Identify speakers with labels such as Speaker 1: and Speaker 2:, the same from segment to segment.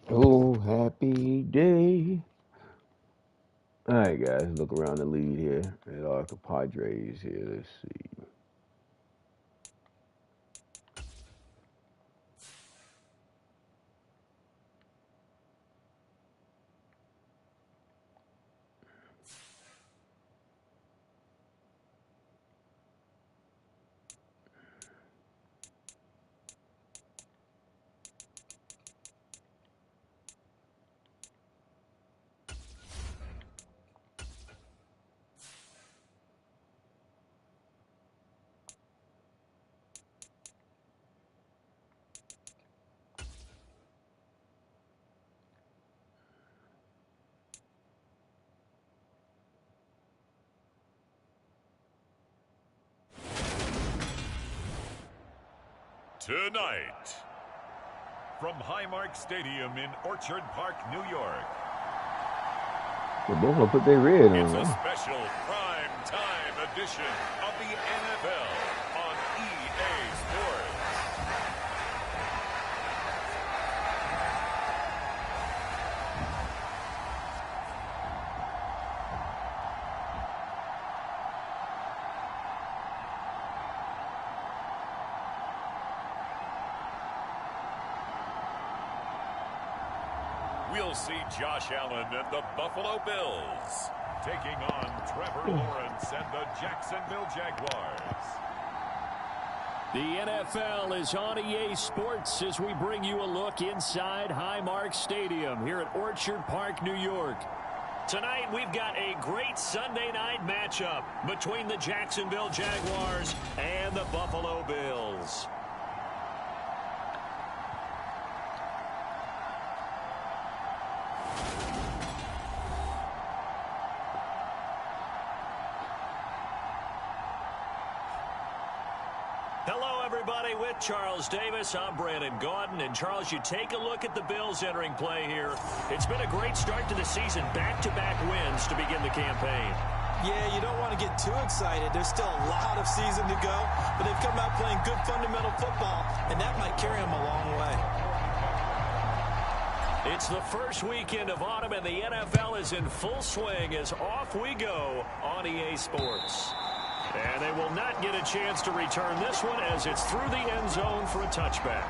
Speaker 1: Oh, happy day. All right, guys, look around the lead here at our compadres here. Let's see.
Speaker 2: Tonight, from Highmark Stadium in Orchard Park, New York.
Speaker 1: They both gonna put their red on.
Speaker 2: It's a special prime time edition of the NFL on EA Sports. We'll see Josh Allen and the Buffalo Bills taking on Trevor Lawrence and the Jacksonville Jaguars.
Speaker 3: The NFL is on EA Sports as we bring you a look inside Highmark Stadium here at Orchard Park, New York. Tonight, we've got a great Sunday night matchup between the Jacksonville Jaguars and the Buffalo Bills. Hello, everybody. With Charles Davis, I'm Brandon Gaudin. And, Charles, you take a look at the Bills entering play here. It's been a great start to the season. Back-to-back wins to begin the campaign.
Speaker 4: Yeah, you don't want to get too excited. There's still a lot of season to go. But they've come out playing good fundamental football, and that might carry them a long way.
Speaker 3: It's the first weekend of autumn, and the NFL is in full swing as off we go on EA Sports. And they will not get a chance to return this one as it's through the end zone for a touchback.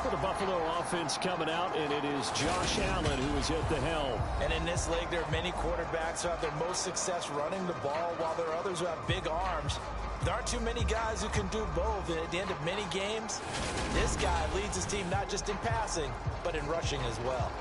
Speaker 3: For the Buffalo offense coming out, and it is Josh Allen who is at the helm.
Speaker 4: And in this league, there are many quarterbacks who have their most success running the ball, while there are others who have big arms. There aren't too many guys who can do both. And at the end of many games, this guy leads his team not just in passing, but in rushing as well.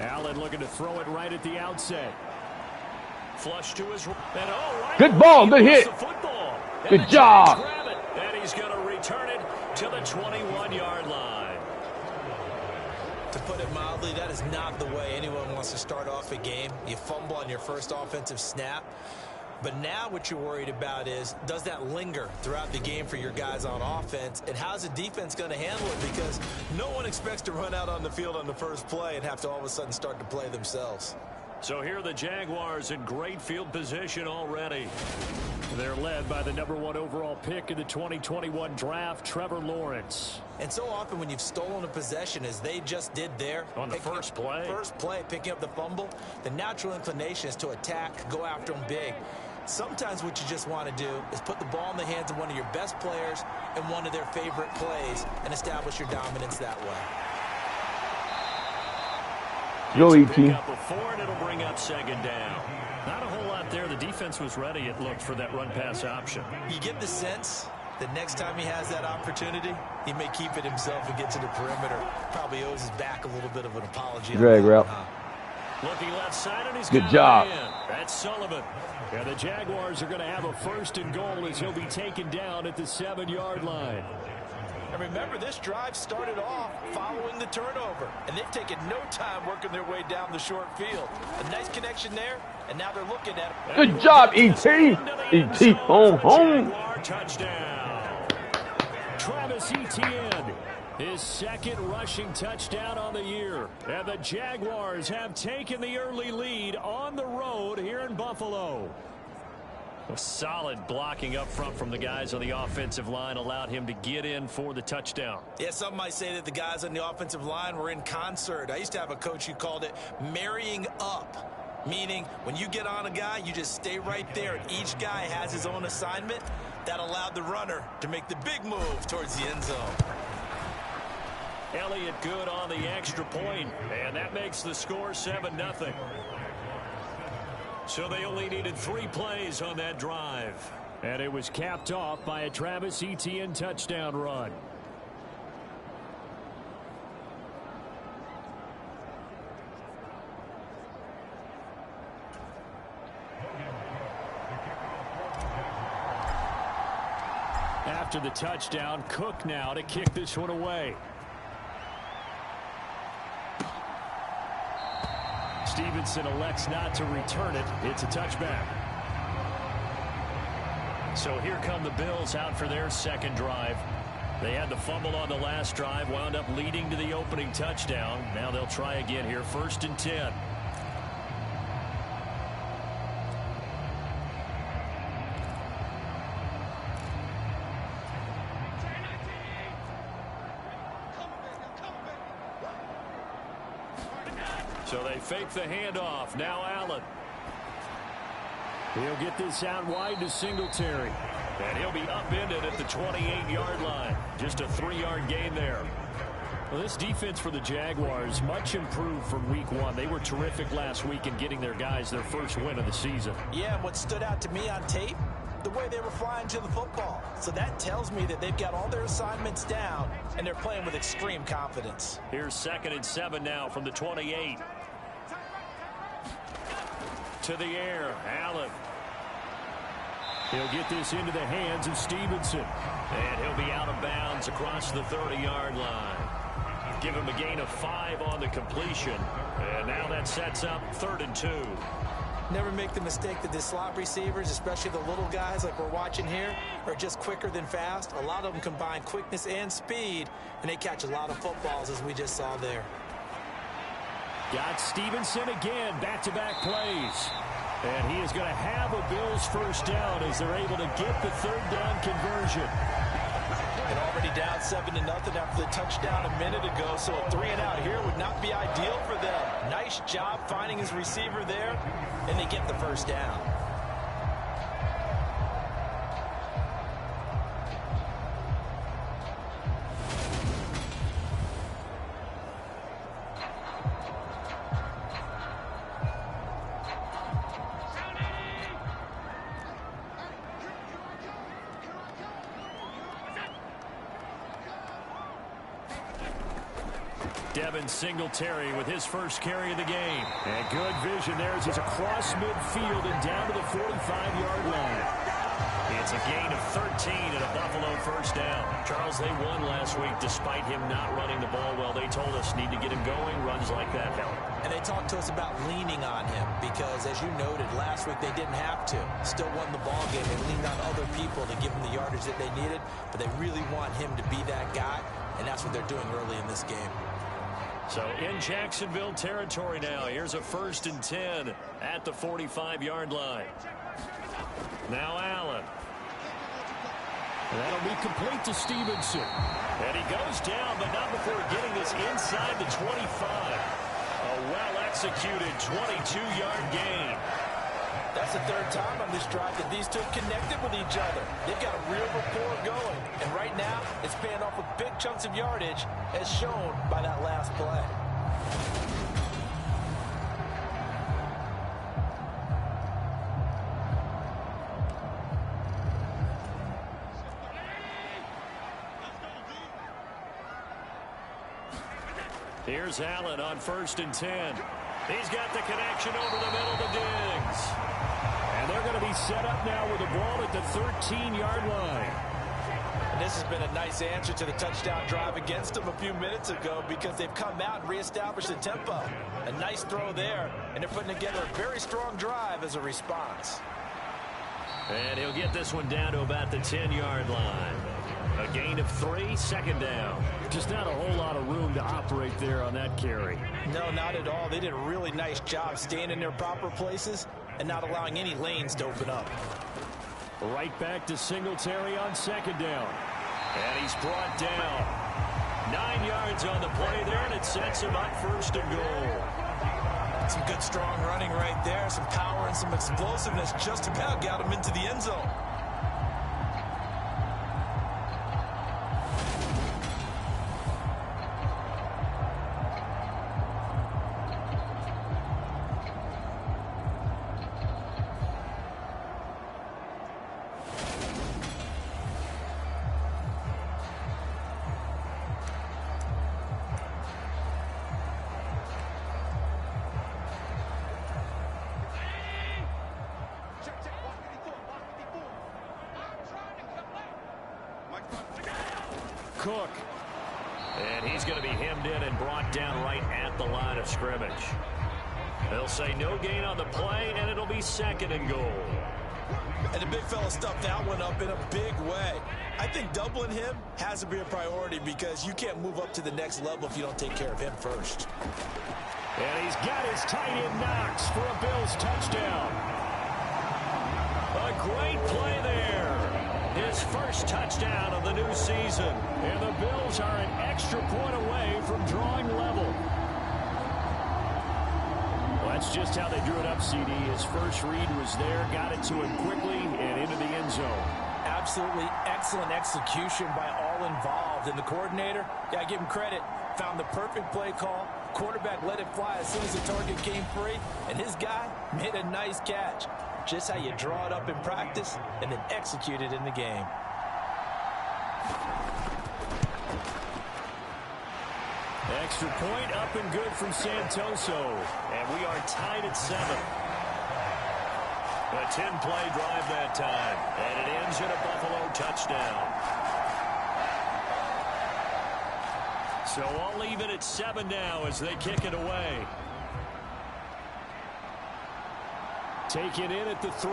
Speaker 3: Allen looking to throw it right at the outset. Flush to his... right
Speaker 1: good ball, good hit. Good job.
Speaker 3: Grab it, and he's going to return it to the 21-yard line.
Speaker 4: To put it mildly, that is not the way anyone wants to start off a game. You fumble on your first offensive snap. But now what you're worried about is, does that linger throughout the game for your guys on offense? And how's the defense going to handle it? Because no one expects to run out on the field on the first play and have to all of a sudden start to play themselves.
Speaker 3: So here are the Jaguars in great field position already. They're led by the #1 overall pick in the 2021 draft, Trevor Lawrence.
Speaker 4: And so often when you've stolen a possession, as they just did there,
Speaker 3: on the first play,
Speaker 4: picking up the fumble, the natural inclination is to attack, go after them big. Sometimes what you just want to do is put the ball in the hands of one of your best players in one of their favorite plays and establish your dominance that way.
Speaker 1: Go, E.T.
Speaker 3: Up a 4, and it'll bring up second down. Not a whole lot there. The defense was ready, it looked, for that run-pass option.
Speaker 4: You get the sense that next time he has that opportunity, he may keep it himself and get to the perimeter. Probably owes his back a little bit of an apology.
Speaker 1: Drag route.
Speaker 3: Looking left side, and he's
Speaker 1: good job.
Speaker 3: That's Sullivan. And the Jaguars are going to have a 1st and goal as he'll be taken down at the 7-yard line.
Speaker 4: And remember, this drive started off following the turnover, and they've taken no time working their way down the short field. A nice connection there, and now they're looking at it.
Speaker 1: Good job, E.T. E.T. home.
Speaker 3: Touchdown. Travis Etienne, his second rushing touchdown on the year. And the Jaguars have taken the early lead on the road here in Buffalo. A solid blocking up front from the guys on the offensive line allowed him to get in for the touchdown.
Speaker 4: Yeah, some might say that the guys on the offensive line were in concert. I used to have a coach who called it marrying up, meaning when you get on a guy, you just stay right there, and each guy has his own assignment. That allowed the runner to make the big move towards the end zone.
Speaker 3: Elliott good on the extra point, and that makes the score 7-0. So they only needed 3 plays on that drive. And it was capped off by a Travis Etienne touchdown run. After the touchdown, Cook now to kick this one away. Stevenson elects not to return it. It's a touchback. So here come the Bills out for their second drive. They had the fumble on the last drive, wound up leading to the opening touchdown. Now they'll try again here, 1st and 10. So they fake the handoff. Now Allen. He'll get this out wide to Singletary. And he'll be upended at the 28-yard line. Just a 3-yard gain there. Well, this defense for the Jaguars, much improved from week 1. They were terrific last week in getting their guys their first win of the season.
Speaker 4: Yeah, and what stood out to me on tape, the way they were flying to the football. So that tells me that they've got all their assignments down, and they're playing with extreme confidence.
Speaker 3: Here's 2nd and 7 now from the 28. To the air, Allen. He'll get this into the hands of Stevenson. And he'll be out of bounds across the 30-yard line. Give him a gain of 5 on the completion. And now that sets up 3rd and 2.
Speaker 4: Never make the mistake that the slot receivers, especially the little guys like we're watching here, are just quicker than fast. A lot of them combine quickness and speed, and they catch a lot of footballs, as we just saw there.
Speaker 3: Got Stevenson again, back-to-back plays. And he is going to have a Bills first down as they're able to get the 3rd down conversion.
Speaker 4: And already down 7-0 after the touchdown a minute ago, so a 3 and out here would not be ideal for them. Nice job finding his receiver there, and they get the first down.
Speaker 3: Devin Singletary with his first carry of the game. And good vision there as he's across midfield and down to the 45-yard line. It's a gain of 13 and a Buffalo first down. Charles, they won last week despite him not running the ball well. They told us need to get him going. Runs like that help.
Speaker 4: And they talked to us about leaning on him because, as you noted, last week they didn't have to. Still won the ball game. They leaned on other people to give them the yardage that they needed, but they really want him to be that guy, and that's what they're doing early in this game.
Speaker 3: So in Jacksonville territory now. Here's a 1st and 10 at the 45-yard line. Now Allen. That'll be complete to Stevenson. And he goes down, but not before getting this inside the 25. A well-executed 22-yard gain.
Speaker 4: That's the 3rd time on this drive that these two connected with each other. They've got a real rapport going. And right now, it's paying off with big chunks of yardage, as shown by that last play.
Speaker 3: Here's Allen on 1st and 10. He's got the connection over the middle to Diggs. And they're going to be set up now with the ball at the 13-yard line.
Speaker 4: And this has been a nice answer to the touchdown drive against them a few minutes ago because they've come out and reestablished the tempo. A nice throw there, and they're putting together a very strong drive as a response.
Speaker 3: And he'll get this one down to about the 10-yard line. A gain of 3, second down. Just not a whole lot of room to operate there on that carry.
Speaker 4: No, not at all. They did a really nice job staying in their proper places and not allowing any lanes to open up.
Speaker 3: Right back to Singletary on second down. And he's brought down. 9 yards on the play there, and it sets him up first and goal.
Speaker 4: Some good, strong running right there. Some power and some explosiveness just about got him into the end zone.
Speaker 3: Cook. And he's going to be hemmed in and brought down right at the line of scrimmage. They'll say no gain on the play, and it'll be second and goal.
Speaker 4: And the big fella stuffed that one up in a big way. I think doubling him has to be a priority because you can't move up to the next level if you don't take care of him first.
Speaker 3: And he's got his tight end Knox for a Bills touchdown. A great play there. His first touchdown of the new season. And the Bills are an extra point away from drawing level. Well, that's just how they drew it up, CD. His first read was there, got it to him quickly, and into the end zone.
Speaker 4: Absolutely excellent execution by all involved. And the coordinator, yeah, give him credit, found the perfect play call. Quarterback let it fly as soon as the target came free, and his guy made a nice catch. Just how you draw it up in practice and then execute it in the game.
Speaker 3: Extra point up and good from Santoso. And we are tied at 7. A 10-play drive that time. And it ends in a Buffalo touchdown. So I'll leave it at 7 now as they kick it away. Taken in at the 3.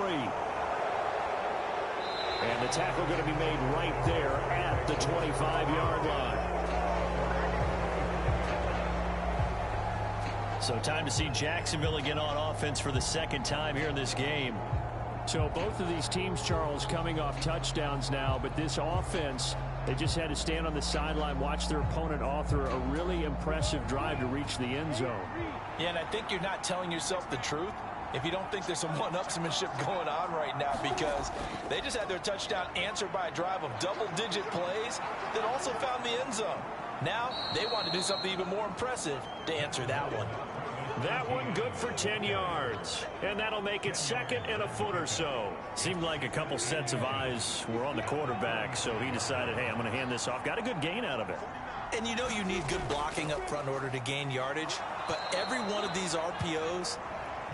Speaker 3: And the tackle going to be made right there at the 25-yard line. So time to see Jacksonville again on offense for the second time here in this game. So both of these teams, Charles, coming off touchdowns now, but this offense, they just had to stand on the sideline, watch their opponent author a really impressive drive to reach the end zone.
Speaker 4: Yeah, and I think you're not telling yourself the truth if you don't think there's some one-upsmanship going on right now, because they just had their touchdown answered by a drive of double-digit plays that also found the end zone. Now they want to do something even more impressive to answer that one.
Speaker 3: That one good for 10 yards. And that'll make it second and a foot or so. Seemed like a couple sets of eyes were on the quarterback, so he decided, hey, I'm going to hand this off. Got a good gain out of it.
Speaker 4: And you know you need good blocking up front in order to gain yardage, but every one of these RPOs,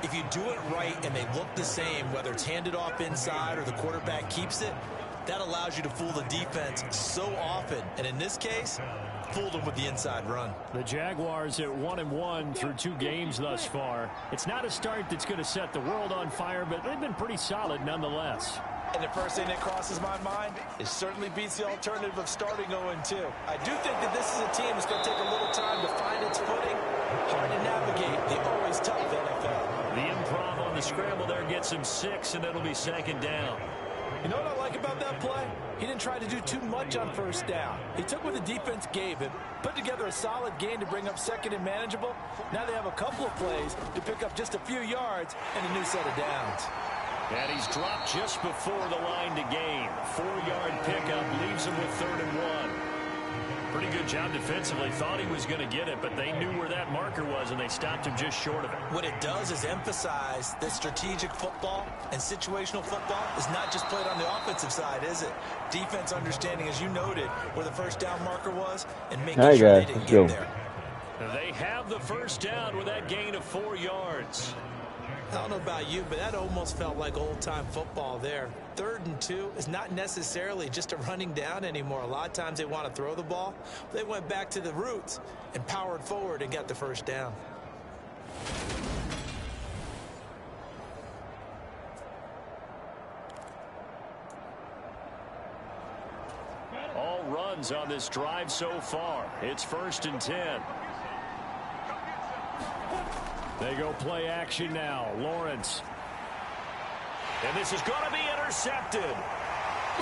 Speaker 4: if you do it right and they look the same, whether it's handed off inside or the quarterback keeps it, that allows you to fool the defense so often. And in this case, fooled them with the inside run.
Speaker 3: The Jaguars at 1-1 through 2 games thus far. It's not a start that's going to set the world on fire, but they've been pretty solid nonetheless.
Speaker 4: And the first thing that crosses my mind is certainly beats the alternative of starting 0-2. I do think that this is a team that's going to take a little time to find its footing. Hard to navigate the always tough NFL.
Speaker 3: The improv on the scramble there gets him 6, and it'll be second down.
Speaker 4: You know what I like about that play? He didn't try to do too much on first down. He took what the defense gave him, put together a solid gain to bring up second and manageable. Now they have a couple of plays to pick up just a few yards and a new set of downs.
Speaker 3: And he's dropped just before the line to gain. 4-yard pickup leaves him with 3rd and 1. Pretty good job defensively. Thought he was going to get it, but they knew where that marker was, and they stopped him just short of it.
Speaker 4: What it does is emphasize that strategic football and situational football is not just played on the offensive side, is it? Defense understanding, as you noted, where the first down marker was and making sure they didn't get there.
Speaker 3: They have the first down with that gain of 4 yards.
Speaker 4: I don't know about you, but that almost felt like old-time football there. 3rd and 2 is not necessarily just a running down anymore. A lot of times they want to throw the ball. They went back to the roots and powered forward and got the first down.
Speaker 3: All runs on this drive so far. It's 1st and 10. They go play action now. Lawrence. And this is going to be intercepted.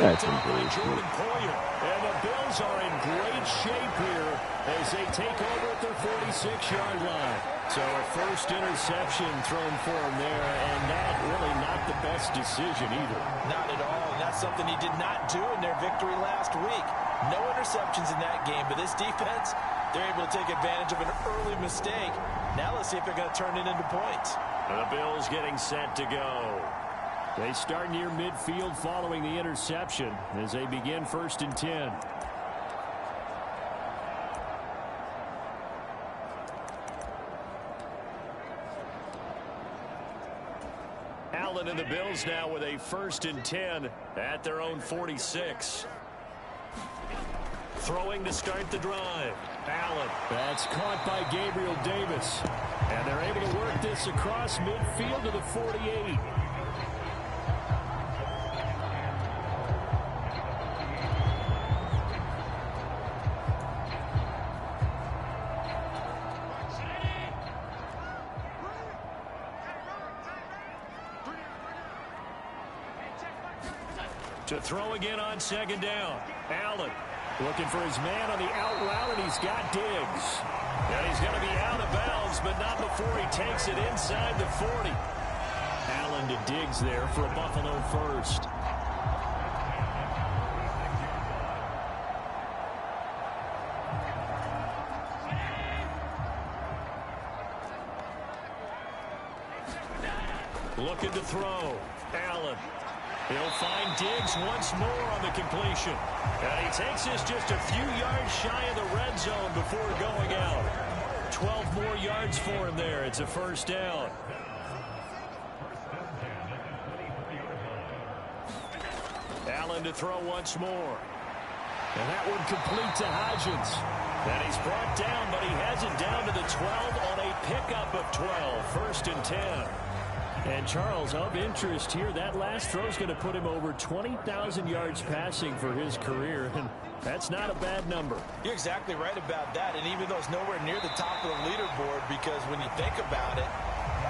Speaker 1: That's
Speaker 3: Top by
Speaker 1: impressive.
Speaker 3: Jordan Poyer. And the Bills are in great shape here as they take over at their 46-yard line. So a first interception thrown for him there, and that really not the best decision either.
Speaker 4: Not at all, and that's something he did not do in their victory last week. No interceptions in that game, but this defense, they're able to take advantage of an early mistake. Now let's see if they're going to turn it into points.
Speaker 3: The Bills getting set to go. They start near midfield following the interception as they begin 1st and 10. Allen and the Bills now with a 1st and 10 at their own 46. Throwing to start the drive. Allen. That's caught by Gabriel Davis. And they're able to work this across midfield to the 48. To throw again on 2nd down. Allen looking for his man on the out route, and he's got Diggs. And he's going to be out of bounds, but not before he takes it inside the 40. Allen to Diggs there for a Buffalo first. Looking to throw. Allen. He'll find Diggs once more on the completion. And he takes this just a few yards shy of the red zone before going out. 12 more yards for him there. It's a first down. Allen to throw once more. And that one complete to Hodgins. And he's brought down, but he has it down to the 12 on a pickup of 12. 1st and 10. And Charles, of interest here, that last throw is going to put him over 20,000 yards passing for his career, and that's not a bad number.
Speaker 4: You're exactly right about that, and even though it's nowhere near the top of the leaderboard, because when you think about it,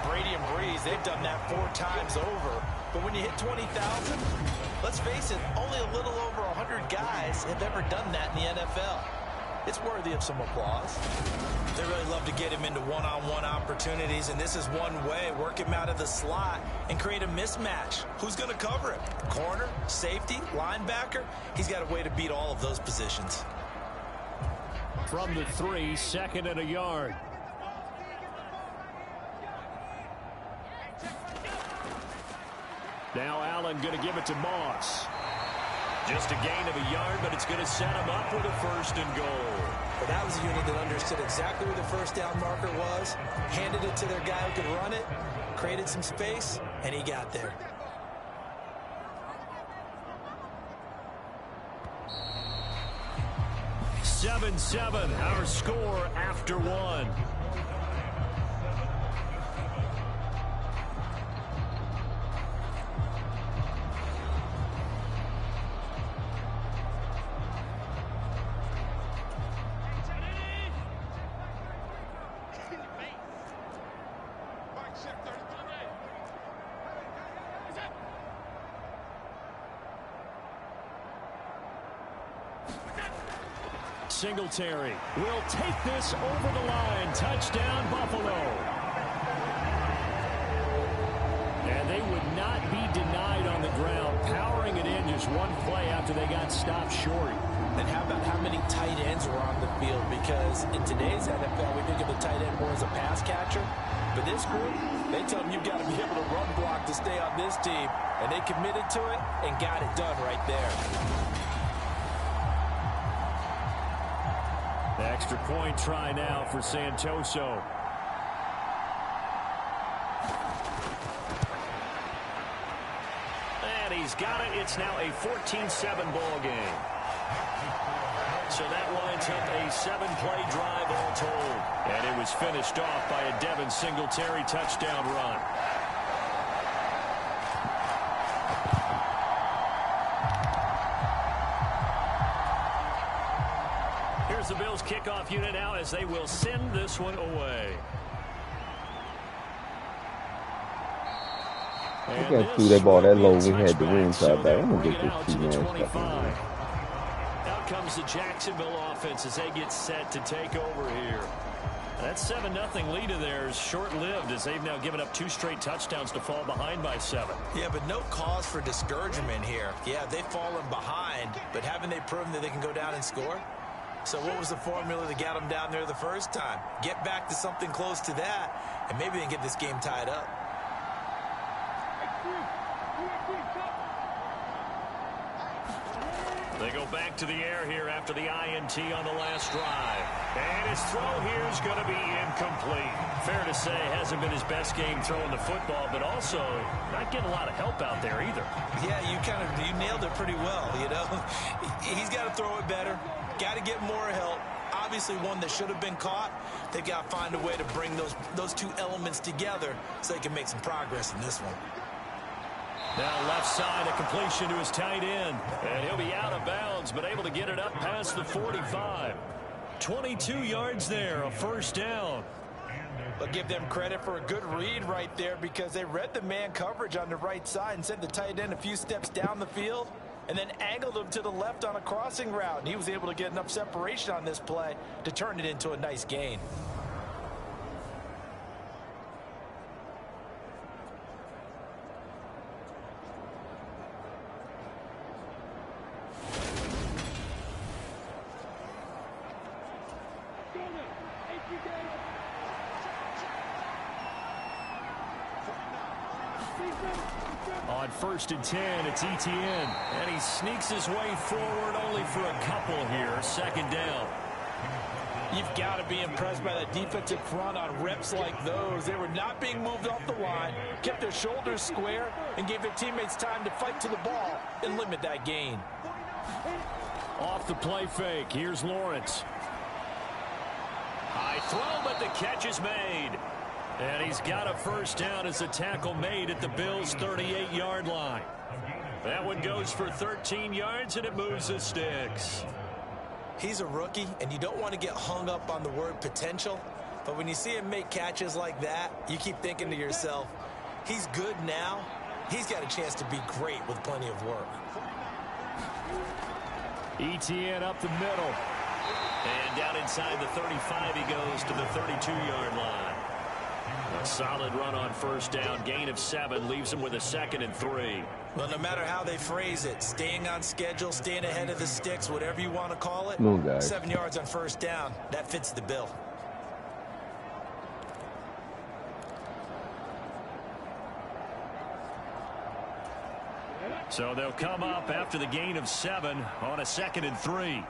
Speaker 4: Brady and Breeze, they've done that 4 times over. But when you hit 20,000, let's face it, only a little over 100 guys have ever done that in the NFL. It's worthy of some applause. They really love to get him into one-on-one opportunities, and this is one way. Work him out of the slot and create a mismatch. Who's going to cover him? Corner, safety, linebacker? He's got a way to beat all of those positions.
Speaker 3: From the 3, 2nd and a yard. Now Allen going to give it to Moss. Just a gain of a yard, but it's going to set him up with a 1st and goal.
Speaker 4: Well, that was a unit that understood exactly where the first down marker was, handed it to their guy who could run it, created some space, and he got there.
Speaker 3: Seven, our score after 1. Singletary will take this over the line. Touchdown, Buffalo. And they would not be denied on the ground, powering it in just one play after they got stopped short.
Speaker 4: And how about how many tight ends were on the field? Because in today's NFL, we think of the tight end more as a pass catcher. But this group, they tell them you've got to be able to run block to stay on this team. And they committed to it and got it done right there.
Speaker 3: Extra point try now for Santoso. He's got it. It's now a 14-7 ball game. So that winds up a 7-play drive all told. And it was finished off by a Devin Singletary touchdown run. Here's the Bills kickoff unit now as they will send this one away.
Speaker 1: I can't see that ball that low. We had the ringside back. I'm going to get this T-man.
Speaker 3: Out comes the Jacksonville offense as they get set to take over here. That 7-0 lead of theirs short-lived as they've now given up 2 straight touchdowns to fall behind by 7.
Speaker 4: Yeah, but no cause for discouragement here. Yeah, they've fallen behind, but haven't they proven that they can go down and score? So what was the formula that got them down there the first time? Get back to something close to that, and maybe they can get this game tied up.
Speaker 3: They go back to the air here after the INT on the last drive. And his throw here is going to be incomplete. Fair to say, hasn't been his best game throwing the football, but also not getting a lot of help out there either.
Speaker 4: Yeah, you nailed it pretty well, you know. He's got to throw it better. Got to get more help. Obviously one that should have been caught. They've got to find a way to bring those two elements together so they can make some progress in this one.
Speaker 3: Now left side, a completion to his tight end. And he'll be out of bounds, but able to get it up past the 45. 22 yards there, a first down.
Speaker 5: But give them credit for a good read right there because they read the man coverage on the right side and sent the tight end a few steps down the field and then angled him to the left on a crossing route. And he was able to get enough separation on this play to turn it into a nice gain.
Speaker 3: On 1st and 10, it's Etienne. And he sneaks his way forward only for a couple here. 2nd down.
Speaker 5: You've got to be impressed by that defensive front on reps like those. They were not being moved off the line, kept their shoulders square, and gave their teammates time to fight to the ball and limit that gain.
Speaker 3: Off the play fake, here's Lawrence. High throw, but the catch is made. And he's got a first down as a tackle made at the Bills' 38-yard line. That one goes for 13 yards, and it moves the sticks.
Speaker 4: He's a rookie, and you don't want to get hung up on the word potential. But when you see him make catches like that, you keep thinking to yourself, he's good now. He's got a chance to be great with plenty of work.
Speaker 3: Etienne up the middle. And down inside the 35, he goes to the 32-yard line. A solid run on first down. Gain of 7 leaves him with a 2nd and 3.
Speaker 4: Well, no matter how they phrase it, staying on schedule, staying ahead of the sticks, whatever you want to call it, 7 yards on first down, that fits the bill.
Speaker 3: So they'll come up after the gain of 7 on a 2nd and 3.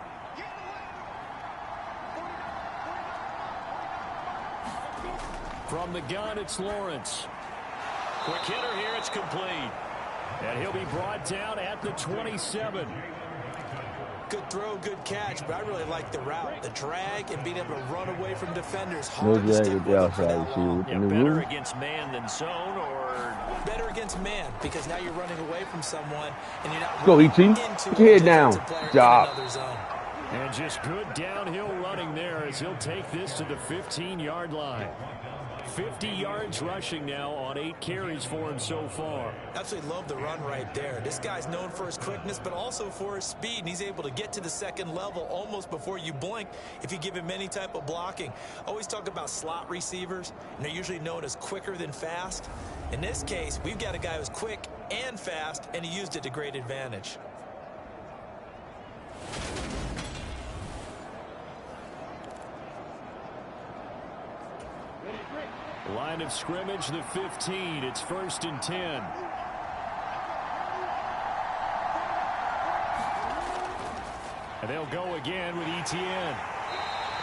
Speaker 3: From the gun, it's Lawrence. Quick hitter here, it's complete. And he'll be brought down at the 27.
Speaker 4: Good throw, good catch, but I really like the route, the drag, and being able to run away from defenders.
Speaker 1: No drag with the outside.
Speaker 3: Better against man than zone, or
Speaker 4: better against man, because now you're running away from someone, and you're not
Speaker 1: go, E.T. Put your head down. Job.
Speaker 3: And just good downhill running there as he'll take this to the 15-yard line. 50 yards rushing now on 8 carries for him so far.
Speaker 4: Absolutely love the run right there. This guy's known for his quickness, but also for his speed, and he's able to get to the 2nd level almost before you blink if you give him any type of blocking. Always talk about slot receivers, and they're usually known as quicker than fast. In this case, we've got a guy who's quick and fast, and he used it to great advantage.
Speaker 3: Line of scrimmage, the 15. It's 1st and 10. And they'll go again with Etienne.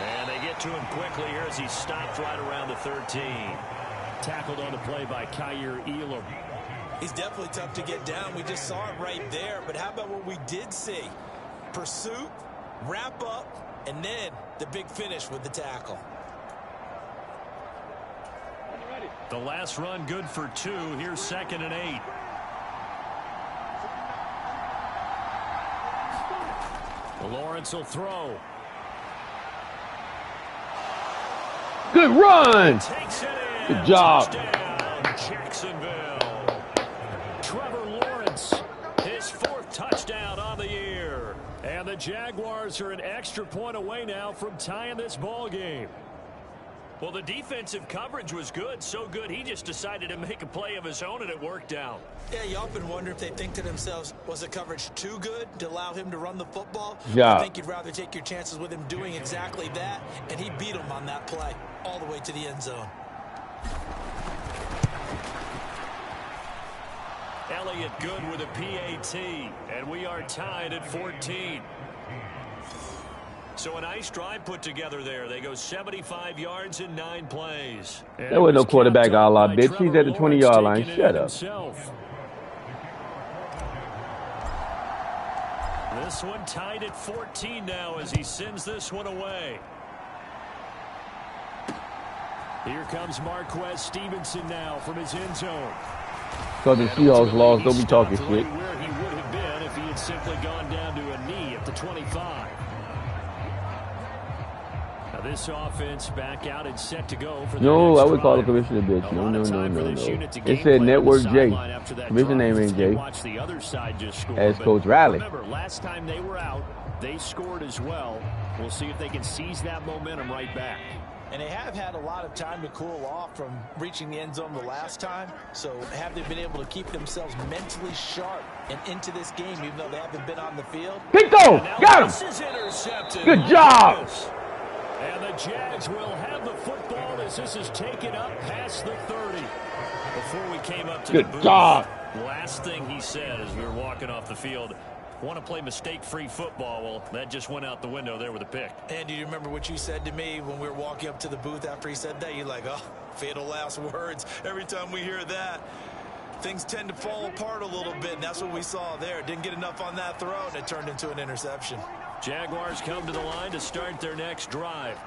Speaker 3: And they get to him quickly here as he stopped right around the 13. Tackled on the play by Kyer Elam.
Speaker 4: He's definitely tough to get down. We just saw it right there. But how about what we did see? Pursuit, wrap up, and then the big finish with the tackle.
Speaker 3: The last run good for 2. Here's 2nd and 8. Lawrence will throw.
Speaker 1: Good run.
Speaker 3: Takes it in.
Speaker 1: Good job.
Speaker 3: Touchdown, Jacksonville. Trevor Lawrence, his 4th touchdown on the year. And the Jaguars are an extra point away now from tying this ball game. Well, the defensive coverage was good, so good he just decided to make a play of his own, and it worked out.
Speaker 4: Yeah, you often wonder if they think to themselves, was the coverage too good to allow him to run the football?
Speaker 1: Yeah.
Speaker 4: I think you'd rather take your chances with him doing exactly that, and he beat him on that play all the way to the end zone.
Speaker 3: Elliott good with a PAT, and we are tied at 14. So a nice drive put together there. They go 75 yards in 9 plays. And
Speaker 1: there was no quarterback a la bitch. He's at the 20-yard line. Shut up.
Speaker 3: This one tied at 14 now as he sends this one away. Here comes Marquez Stevenson now from his end zone.
Speaker 1: So the Seahawks lost. Don't be talking shit.
Speaker 3: Where he would have been if he had simply gone down to a knee at the 25. Now this offense back out and set to go for the
Speaker 1: No,
Speaker 3: next
Speaker 1: I would call the
Speaker 3: drive.
Speaker 1: commissioner a bitch. No, no, no, no, no. It said
Speaker 3: It
Speaker 1: Network J. Commissioner name ain't J.
Speaker 3: Watch the other side just score.
Speaker 1: As
Speaker 3: But
Speaker 1: Coach Riley.
Speaker 3: Remember, last time they were out, they scored as well. We'll see if they can seize that momentum right back.
Speaker 5: And they have had a lot of time to cool off from reaching the end zone the last time. So have they been able to keep themselves mentally sharp and into this game, even though they haven't been on the field?
Speaker 1: Pico! Got
Speaker 3: This
Speaker 1: him!
Speaker 3: is intercepted.
Speaker 1: Good job!
Speaker 3: And the Jags will have the football as this is taken up past the 30. Before we came up to the
Speaker 1: Good
Speaker 3: booth,
Speaker 1: job!
Speaker 3: last thing he said as we were walking off the field, want to play mistake-free football. Well, that just went out the window there with a pick.
Speaker 4: And do you remember what you said to me when we were walking up to the booth after he said that? You're like, oh, fatal last words. Every time we hear that, things tend to fall apart a little bit, and that's what we saw there. Didn't get enough on that throw, and it turned into an interception.
Speaker 3: Jaguars come to the line to start their next drive.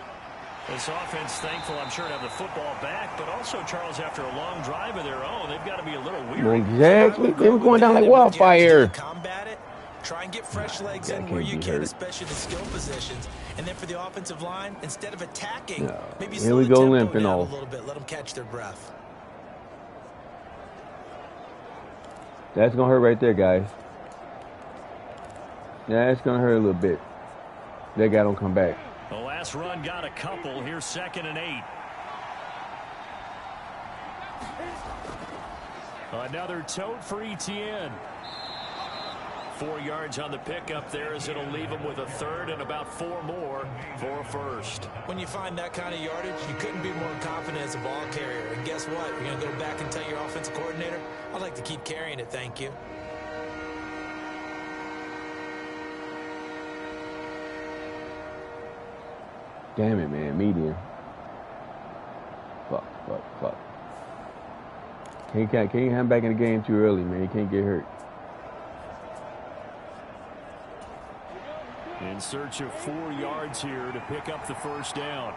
Speaker 3: This offense, thankful, I'm sure, to have the football back, but also, Charles, after a long drive of their own, they've got to be a little weary.
Speaker 1: Exactly. They were going down like wildfire.
Speaker 4: Combat it. Try and get fresh legs in where you can, especially the skill positions. And then for the offensive line, instead of attacking, maybe
Speaker 1: Here we go limping
Speaker 4: down
Speaker 1: off.
Speaker 4: a little bit. Let them catch their breath.
Speaker 1: That's going to hurt right there, guys. Yeah, it's going to hurt a little bit. That guy don't come back.
Speaker 3: The last run got a couple. Here's 2nd and 8. Another tote for Etienne. 4 yards on the pickup there as it'll leave him with a 3rd and about 4 more for a 1st.
Speaker 4: When you find that kind of yardage, you couldn't be more confident as a ball carrier. And guess what? You're going to go back and tell your offensive coordinator, I'd like to keep carrying it, thank you.
Speaker 1: Damn it, man. Medium. Fuck. Can't have him back in the game too early, man. He can't get hurt.
Speaker 3: In search of 4 yards here to pick up the 1st down.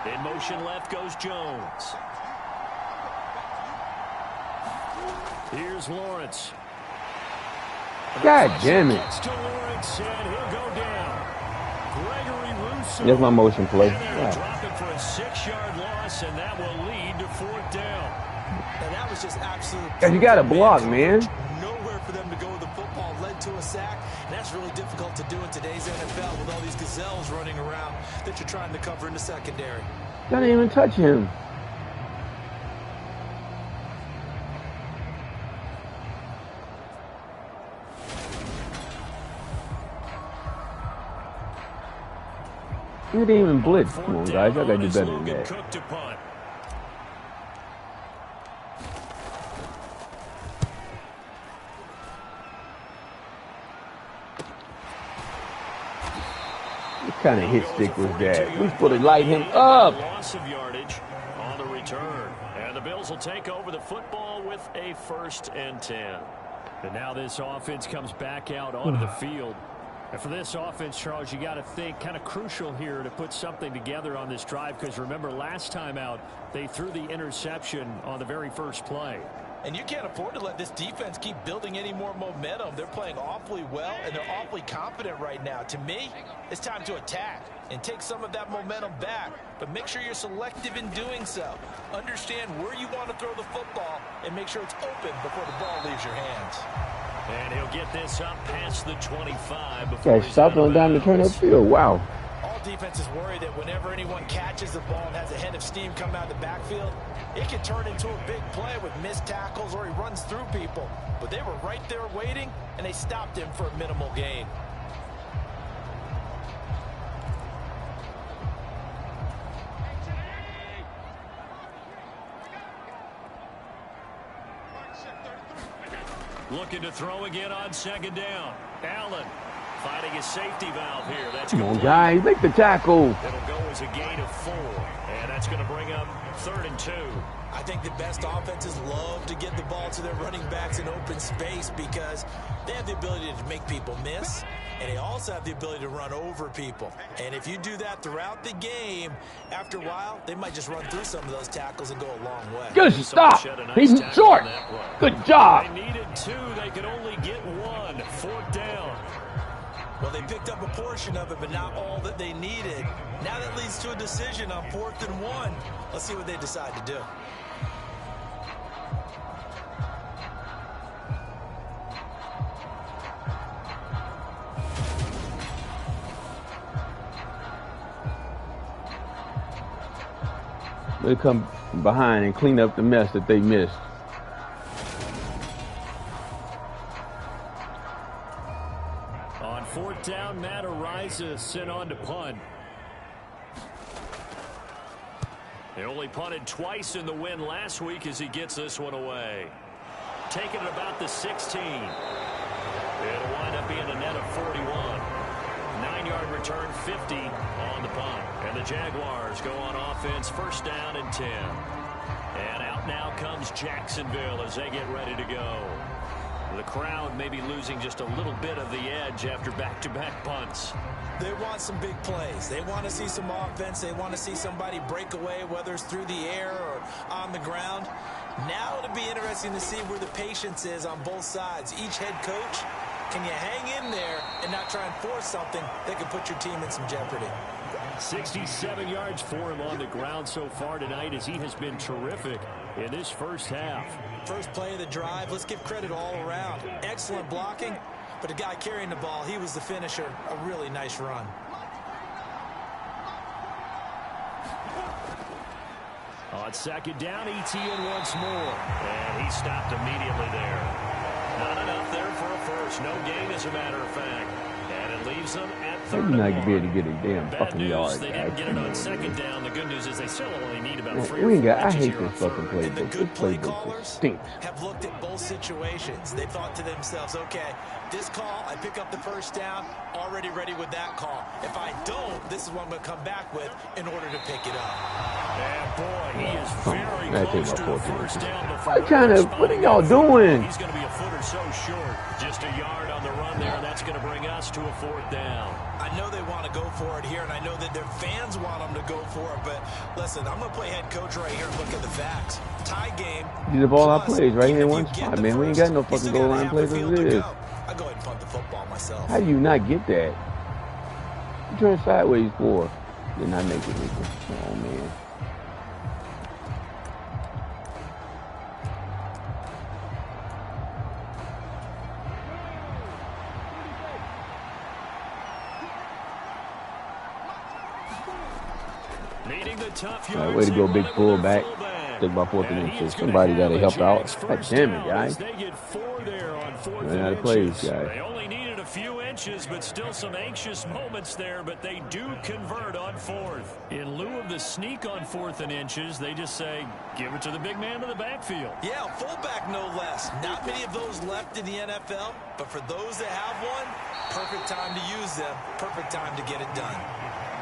Speaker 3: In motion left goes Jones. Here's Lawrence.
Speaker 1: God damn it.
Speaker 3: Gets to Lawrence and he'll go down. Gregory Rousseau.
Speaker 1: That's my motion play.
Speaker 3: And they'll
Speaker 1: Yeah.
Speaker 3: drop it for a 6-yard loss, and that will lead to 4th down.
Speaker 4: And that was just absolute.
Speaker 1: Cause you got to block, man.
Speaker 4: Nowhere for them to go with the football. Led to a sack, and that's really difficult to do in today's NFL with all these gazelles running around that you're trying to cover in the secondary.
Speaker 1: Y'all didn't even touch him. You didn't even blitz. Come on, guys. Y'all got to do better than that.
Speaker 3: Cook to punt.
Speaker 1: What kind of hit stick was that? We supposed to light him up.
Speaker 3: Loss of yardage on the return. And And the Bills will take over the football with a 1st and 10. And now this offense comes back out onto the field. And for this offense, Charles, you got to think kind of crucial here to put something together on this drive, because remember last time out they threw the interception on the very first play.
Speaker 5: And you can't afford to let this defense keep building any more momentum. They're playing awfully well, and they're awfully confident right now. To me, it's time to attack and take some of that momentum back. But make sure you're selective in doing so. Understand where you want to throw the football and make sure it's open before the ball leaves your hands.
Speaker 3: And he'll get this up past the 25 before
Speaker 1: Okay, stopped on down to turn upfield. Wow.
Speaker 5: All defenses worry that whenever anyone catches the ball and has a head of steam come out of the backfield, it can turn into a big play with missed tackles or he runs through people. But they were right there waiting, and they stopped him for a minimal gain.
Speaker 3: Looking to throw again on 2nd down. Allen finding his safety valve here. That's
Speaker 1: Come on, guys, make the tackle.
Speaker 3: It'll go as a gain of 4. And that's going to bring up 3rd and 2.
Speaker 5: I think the best offenses love to get the ball to their running backs in open space because they have the ability to make people miss, and they also have the ability to run over people. And if you do that throughout the game, after a while, they might just run through some of those tackles and go a long way.
Speaker 1: Good stop. He's short. Good job.
Speaker 3: They needed 2. They could only get 1. 4th down.
Speaker 5: Well, they picked up a portion of it, but not all that they needed. Now that leads to a decision on 4th and 1. Let's see what they decide to do.
Speaker 1: They come behind and clean up the mess that they missed.
Speaker 3: On 4th down, Matt Ariza sent on to punt. They only punted twice in the win last week as he gets this one away. Taking it about the 16. It'll wind up being a net of 41. 9-yard return, 50 on the punt. And the Jaguars go on offense, 1st down and 10. And out now comes Jacksonville as they get ready to go. The crowd may be losing just a little bit of the edge after back-to-back punts.
Speaker 5: They want some big plays. They want to see some offense. They want to see somebody break away, whether it's through the air or on the ground. Now it'll be interesting to see where the patience is on both sides. Each head coach, can you hang in there and not try and force something that could put your team in some jeopardy?
Speaker 3: 67 yards for him on the ground so far tonight as he has been terrific in this first half.
Speaker 5: First play of the drive, let's give credit all around. Excellent blocking, but the guy carrying the ball, he was the finisher. A really nice run.
Speaker 3: On 2nd down, Etienne once more. And he stopped immediately there. Not enough there for a first. No gain, as a matter of fact. And it leaves them at 3rd and 1.
Speaker 1: You're not going to be able to get a damn
Speaker 3: Bad
Speaker 1: fucking
Speaker 3: news,
Speaker 1: yard,
Speaker 3: they
Speaker 1: guys.
Speaker 3: didn't get it on 2nd down. The good news is they still only need about 3
Speaker 1: We
Speaker 3: or
Speaker 1: ain't
Speaker 3: 4
Speaker 1: got, I
Speaker 3: inches
Speaker 1: hate
Speaker 3: here
Speaker 1: this
Speaker 3: on
Speaker 1: fucking
Speaker 3: 3rd.
Speaker 5: And the
Speaker 1: playbook. This
Speaker 5: good play
Speaker 1: playbook
Speaker 5: callers
Speaker 1: stinks.
Speaker 5: have looked at both situations. They thought to themselves, okay, this call, I pick up the 1st down, already ready with that call. If I don't, this is what I'm going to come back with in order to pick it up.
Speaker 3: And boy, he is very close to a 1st down before
Speaker 1: I'm trying to, what are y'all doing?
Speaker 3: He's going to be a foot or so short. Just a yard on the run there. That's going to bring us to a 4th down.
Speaker 5: I know they want to go for it here, and I know that their fans want them to go for it, but listen, I'm going to play head coach right here and look at the facts. Tie game.
Speaker 1: These are all our
Speaker 5: Plus,
Speaker 1: plays right
Speaker 5: even
Speaker 1: here in
Speaker 5: if
Speaker 1: one
Speaker 5: you get
Speaker 1: spot,
Speaker 5: the
Speaker 1: man. We ain't
Speaker 5: first,
Speaker 1: got no
Speaker 5: you
Speaker 1: fucking
Speaker 5: still
Speaker 1: goal
Speaker 5: got
Speaker 1: line
Speaker 5: half
Speaker 1: plays
Speaker 5: the
Speaker 1: as
Speaker 5: field
Speaker 1: it
Speaker 5: to
Speaker 1: is.
Speaker 5: go. I go ahead and punt the football myself.
Speaker 1: How do you not get that? You turn sideways for. Did not make it, Nico. Oh, man.
Speaker 3: Needing the tough
Speaker 1: All right,
Speaker 3: yards,
Speaker 1: way to go,
Speaker 3: they
Speaker 1: big
Speaker 3: run it with
Speaker 1: fullback.
Speaker 3: their fullback.
Speaker 1: Took about 4th and
Speaker 3: And he is
Speaker 1: inches.
Speaker 3: gonna
Speaker 1: Somebody got
Speaker 3: have
Speaker 1: to
Speaker 3: a
Speaker 1: help out.
Speaker 3: chance
Speaker 1: God
Speaker 3: first
Speaker 1: damn it,
Speaker 3: down
Speaker 1: guys.
Speaker 3: as They get 4 there on 4th
Speaker 1: Ran out
Speaker 3: and
Speaker 1: of plays,
Speaker 3: inches.
Speaker 1: guys.
Speaker 3: They only needed a few inches, but still some anxious moments there, but they do convert on 4th. In lieu of the sneak on 4th and inches, they just say, give it to the big man in the backfield.
Speaker 5: Yeah, fullback no less. Not many of those left in the NFL, but for those that have one, perfect time to use them. Perfect time to get it done.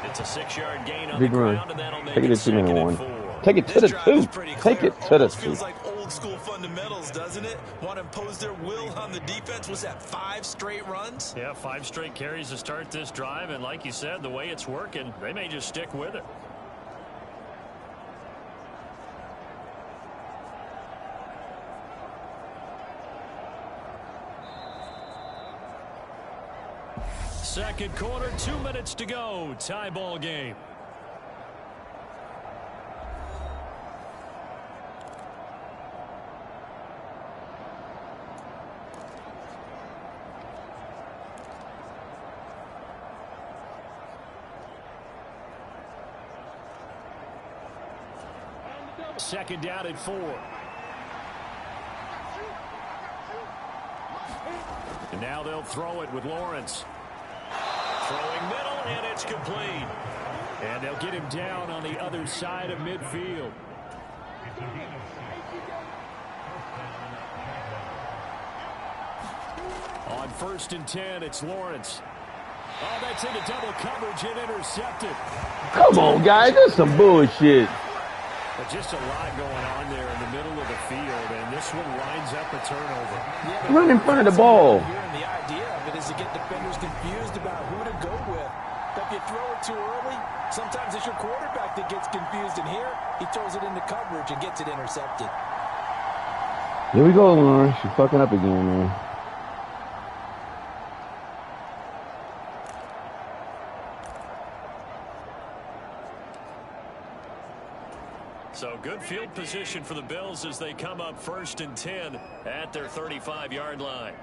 Speaker 3: It's a 6-yard gain on
Speaker 1: Big
Speaker 3: the
Speaker 1: run.
Speaker 3: ground, and that'll make
Speaker 1: Take it
Speaker 3: it
Speaker 1: to 2
Speaker 3: 2nd and
Speaker 1: and 1.
Speaker 3: 4.
Speaker 1: Take it to
Speaker 4: This
Speaker 1: the
Speaker 4: drive is
Speaker 1: two.
Speaker 4: pretty
Speaker 1: Take
Speaker 4: clear.
Speaker 1: it to the
Speaker 4: Almost
Speaker 1: two.
Speaker 4: feels like old school fundamentals, doesn't it? Want to impose their will on the defense. Was that 5 straight runs?
Speaker 3: Yeah, 5 straight carries to start this drive, and like you said, the way it's working, they may just stick with it. Second quarter, 2 minutes to go. Tie ball game. Second down at 4. And now they'll throw it with Lawrence. Throwing middle, and it's complete. And they'll get him down on the other side of midfield. On 1st and 10, it's Lawrence. Oh, that's into double coverage and intercepted.
Speaker 1: Come on, guys. That's some bullshit.
Speaker 3: But just a lot going on there in the middle of the field, and this one winds up a turnover.
Speaker 5: Yeah,
Speaker 1: Run in front of the ball.
Speaker 5: Here, and the idea of it is to get defenders confused about who to go with. But if you throw it too early, sometimes it's your quarterback that gets confused. And here, he throws it into coverage and gets it intercepted.
Speaker 1: Here we go, Lawrence. You're fucking up again, man.
Speaker 3: So good field position for the Bills as they come up 1st and 10 at their 35-yard line.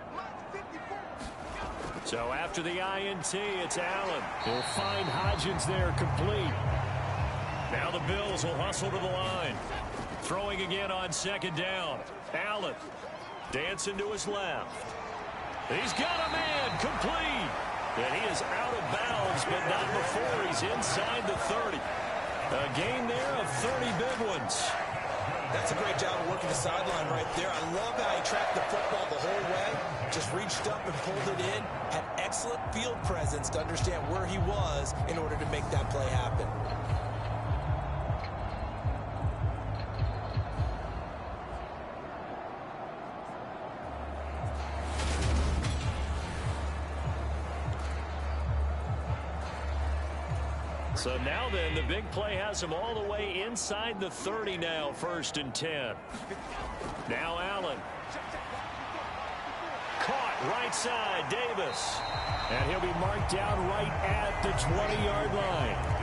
Speaker 3: So after the INT, it's Allen. He'll find Hodgins there complete. Now the Bills will hustle to the line. Throwing again on 2nd down. Allen dancing to his left. He's got a man complete. And he is out of bounds, but not before he's inside the 30. A game there of 30 big ones.
Speaker 4: That's a great job of working the sideline right there. I love how he tracked the football the whole way. Just reached up and pulled it in. Had excellent field presence to understand where he was in order to make that play happen.
Speaker 3: So now then, the big play has him all the way inside the 30 now, 1st and 10. Now Allen. Caught right side, Davis. And he'll be marked down right at the 20-yard line.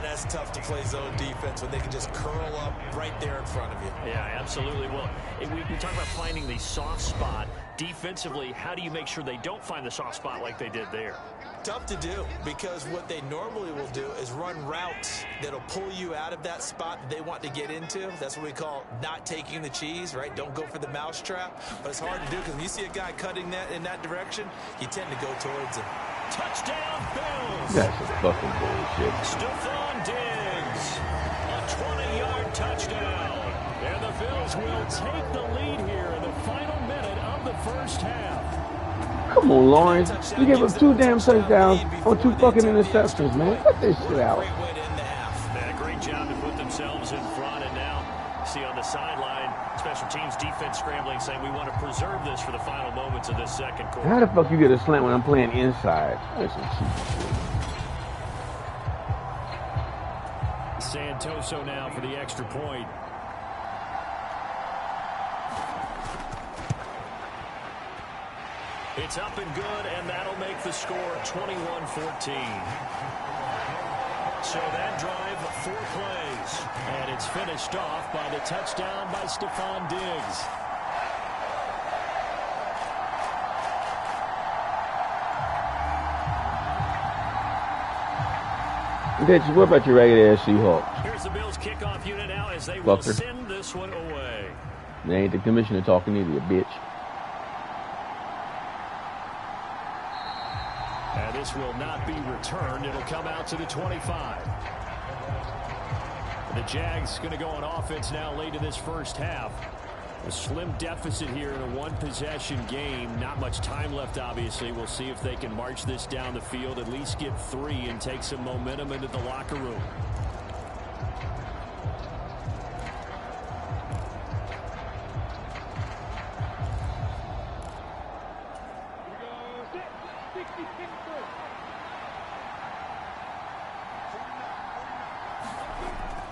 Speaker 4: That's tough to play zone defense when they can just curl up right there in front of you.
Speaker 3: Yeah, absolutely. Well, we talk about finding the soft spot. Defensively, how do you make sure they don't find the soft spot like they did there?
Speaker 4: Tough to do, because what they normally will do is run routes that'll pull you out of that spot that they want to get into. That's what we call not taking the cheese, right? Don't go for the mousetrap. But it's hard to do because when you see a guy cutting that in that direction, you tend to go towards him.
Speaker 3: Touchdown, Bills!
Speaker 1: That's some fucking bullshit.
Speaker 3: Stephon Diggs, a 20-yard touchdown. And the Bills will take the lead here in the final minute of the 1st half.
Speaker 1: Come on, Lawrence. You gave up 2 damn touchdowns on 2 fucking interceptions, man. Cut this shit out.
Speaker 4: Great way to end the half.
Speaker 3: Yeah, great job to put themselves in front. And now, see on the sideline, special teams defense scrambling, saying we want to preserve this for the final moments of this second quarter.
Speaker 1: How the fuck you get a slant when I'm playing inside? That's some cheap shit.
Speaker 3: Santoso now for the extra point. It's up and good, and that'll make the score 21-14. So that drive, 4 plays. And it's finished off by the touchdown by Stephon Diggs.
Speaker 1: Bitch, what about your ragged ass Seahawks?
Speaker 3: Here's the Bills kickoff unit now as they will
Speaker 1: Fucker.
Speaker 3: send this one away.
Speaker 1: They ain't the commissioner talking either, you bitch.
Speaker 3: And this will not be returned. It'll come out to the 25. The Jags going to go on offense now late in this 1st half. A slim deficit here in a 1-possession game. Not much time left, obviously. We'll see if they can march this down the field, at least get 3 and take some momentum into the locker room.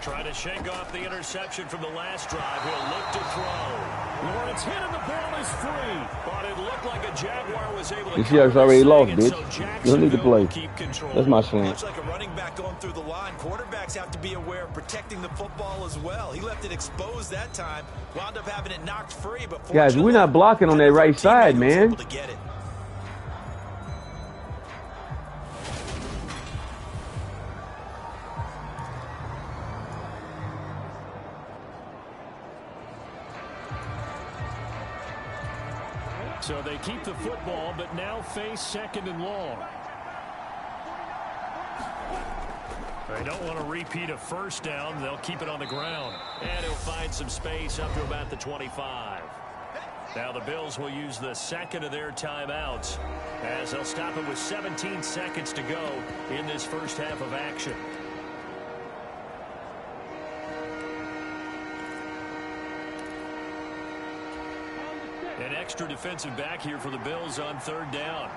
Speaker 3: Trying to shake off the interception from the last drive. He'll look to throw. Lawrence hit and the ball is free. But it looked like a Jaguar was able to
Speaker 1: this year's already lost, bitch. You don't need to play. That's my slant.
Speaker 4: Much like a running back going through the line, quarterbacks have to be aware of protecting the football as well. He left it exposed that time. Wound up having it knocked free. But
Speaker 1: guys, we're not blocking on that right side, man.
Speaker 3: So they keep the football, but now face 2nd and long. They don't want to repeat a first down. They'll keep it on the ground. And he'll find some space up to about the 25. Now the Bills will use the second of their timeouts as they'll stop it with 17 seconds to go in this first half of action. An extra defensive back here for the Bills on 3rd down.